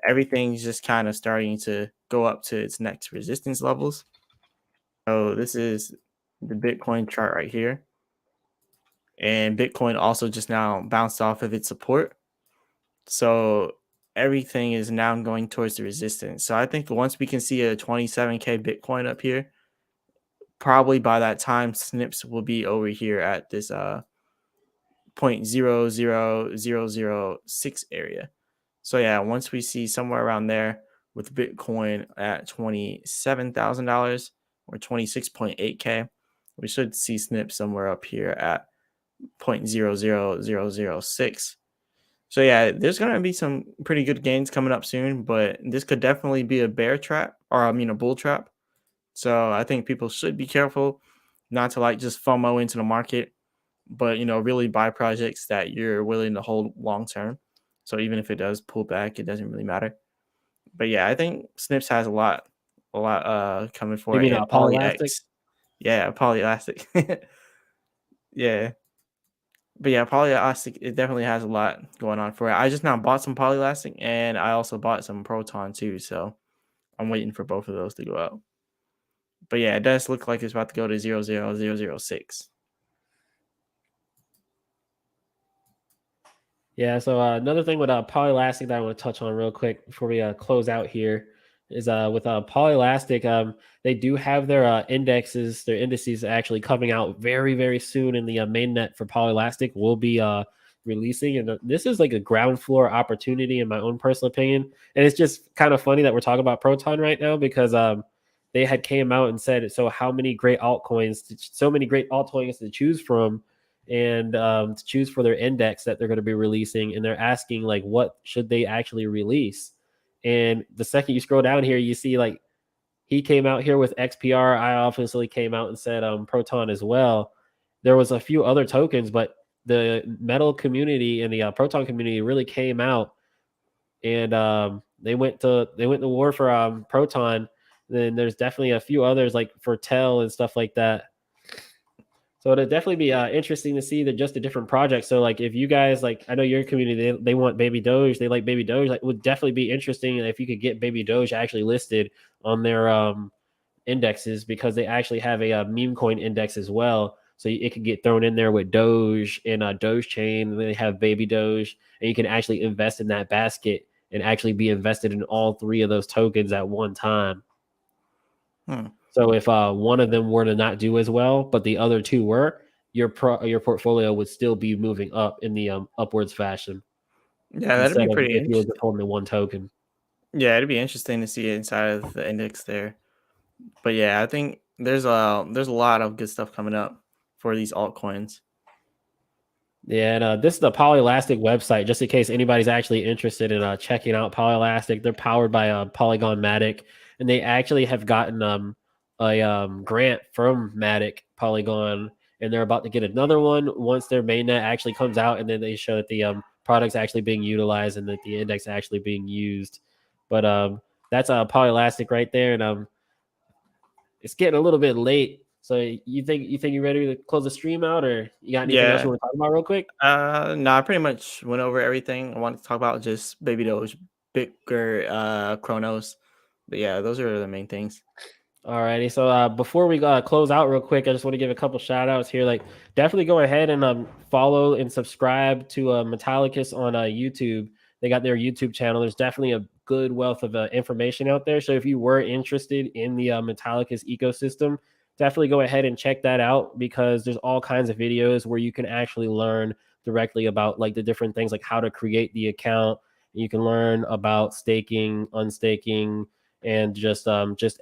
everything's just kind of starting to go up to its next resistance levels. So this is the Bitcoin chart right here. And Bitcoin also just now bounced off of its support. So everything is now going towards the resistance. So I think once we can see a 27K Bitcoin up here, probably by that time Snips will be over here at this 0.00006 area. So yeah, once we see somewhere around there with Bitcoin at $27,000 or 26.8K, we should see Snip somewhere up here at 0.00006. So yeah, there's gonna be some pretty good gains coming up soon, but this could definitely be a bear trap, or I mean a bull trap. So I think people should be careful not to like just FOMO into the market, but really buy projects that you're willing to hold long term. So even if it does pull back, it doesn't really matter. But yeah, I think Snips has a lot coming You for it, mean and Polylastic? PolyX. Yeah, Polyelastic. Yeah. But yeah, Polylastic, it definitely has a lot going on for it. I just now bought some Polylastic, and I also bought some Proton too. So I'm waiting for both of those to go out. But yeah, it does look like it's about to go to 0.00006. Yeah, so another thing with Polylastic that I want to touch on real quick before we close out here is with Polylastic, they do have their their indices actually coming out very, very soon in the mainnet for Polylastic. Will be releasing, and this is like a ground floor opportunity in my own personal opinion. And it's just kind of funny that we're talking about Proton right now because they had came out and said, so how many great altcoins, so many great altcoins to choose from and to choose for their index that they're going to be releasing, and they're asking like what should they actually release. And the second you scroll down here, you see like he came out here with XPR. I obviously came out and said Proton as well. There was a few other tokens, but the metal community and the Proton community really came out, and they went to war for Proton. Then there's definitely a few others like for Tel and stuff like that. So it'd definitely be interesting to see that just a different project. So like if you guys like, I know your community they want BabyDoge, they like BabyDoge. Like, it would definitely be interesting if you could get BabyDoge actually listed on their indexes because they actually have a meme coin index as well. So it could get thrown in there with Doge and Doge chain. And they have BabyDoge, and you can actually invest in that basket and actually be invested in all three of those tokens at one time. Hmm. So if one of them were to not do as well, but the other two were, your portfolio would still be moving up in the upwards fashion Yeah, that'd be instead of pretty if you were just interesting. holding the one token. Yeah, it'd be interesting to see it inside of the index there. But yeah, I think there's a lot of good stuff coming up for these altcoins. Yeah, and this is the Polylastic website, just in case anybody's actually interested in checking out Polylastic. They're powered by Polygon Matic, and they actually have gotten a grant from Matic Polygon, and they're about to get another one once their mainnet actually comes out, and then they show that the product's actually being utilized and that the index actually being used. But that's Polylastic right there, and it's getting a little bit late. So you think you're ready to close the stream out, or you got anything else Yeah. you want to talk about real quick? No, I pretty much went over everything. I wanted to talk about just BabyDoge, Bitgert, Chronos. But yeah, those are the main things. Alrighty. So before we close out real quick, I just want to give a couple shout outs here. Like definitely go ahead and follow and subscribe to Metallicus on YouTube. They got their YouTube channel. There's definitely a good wealth of information out there. So if you were interested in the Metallicus ecosystem, definitely go ahead and check that out because there's all kinds of videos where you can actually learn directly about like the different things like how to create the account. You can learn about staking, unstaking, and just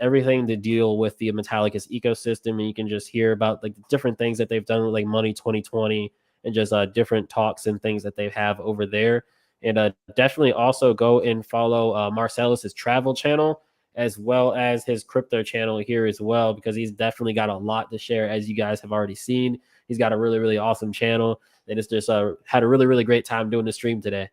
everything to deal with the Metallicus ecosystem. And you can just hear about like the different things that they've done with like Money 2020 and just different talks and things that they have over there. And definitely also go and follow Marsellis' travel channel as well as his crypto channel here as well, because he's definitely got a lot to share, as you guys have already seen. He's got a really, really awesome channel, and it's just had a really, really great time doing the stream today.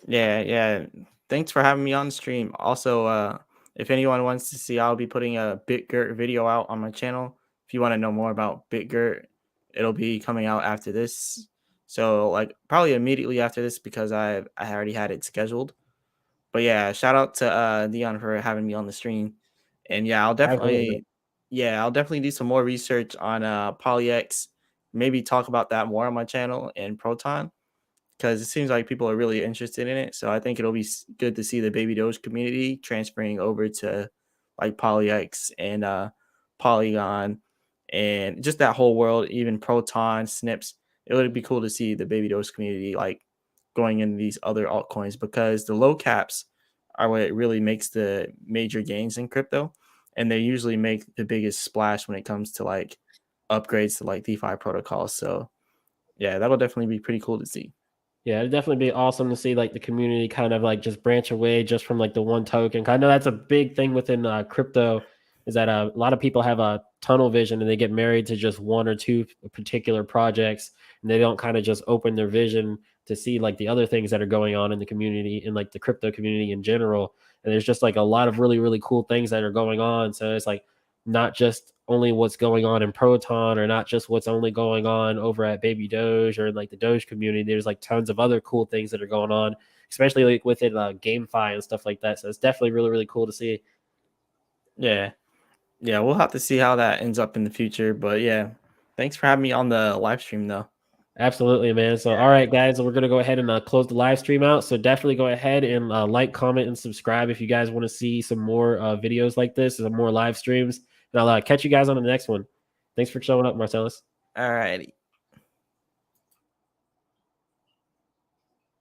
Yeah, yeah. Thanks for having me on the stream. Also, if anyone wants to see, I'll be putting a Bitgert video out on my channel. If you want to know more about Bitgert, it'll be coming out after this. So like probably immediately after this because I already had it scheduled. But yeah, shout out to Dion for having me on the stream. And Absolutely. yeah, I'll definitely do some more research on PolyX. Maybe talk about that more on my channel and Proton because it seems like people are really interested in it. So I think it'll be good to see the BabyDoge community transferring over to like PolyX and Polygon and just that whole world, even Proton, Snips. It would be cool to see the BabyDoge community like going into these other altcoins because the low caps are what really makes the major gains in crypto. And they usually make the biggest splash when it comes to like upgrades to like DeFi protocols. So yeah, that'll definitely be pretty cool to see. Yeah, it'd definitely be awesome to see like the community kind of like just branch away just from like the one token. I know that's a big thing within crypto, is that a lot of people have a tunnel vision and they get married to just one or two particular projects, and they don't kind of just open their vision to see like the other things that are going on in the community and like the crypto community in general. And there's just like a lot of really, really cool things that are going on. So it's like not just only what's going on in Proton, or not just what's only going on over at BabyDoge or like the Doge community. There's like tons of other cool things that are going on, especially like within GameFi and stuff like that. So it's definitely really, really cool to see. Yeah. Yeah, we'll have to see how that ends up in the future. But yeah, thanks for having me on the live stream though. Absolutely, man. So, all right, guys, we're going to go ahead and close the live stream out. So, definitely go ahead and like, comment, and subscribe if you guys want to see some more videos like this, some more live streams. And I'll catch you guys on the next one. Thanks for showing up, Marcellus. All righty.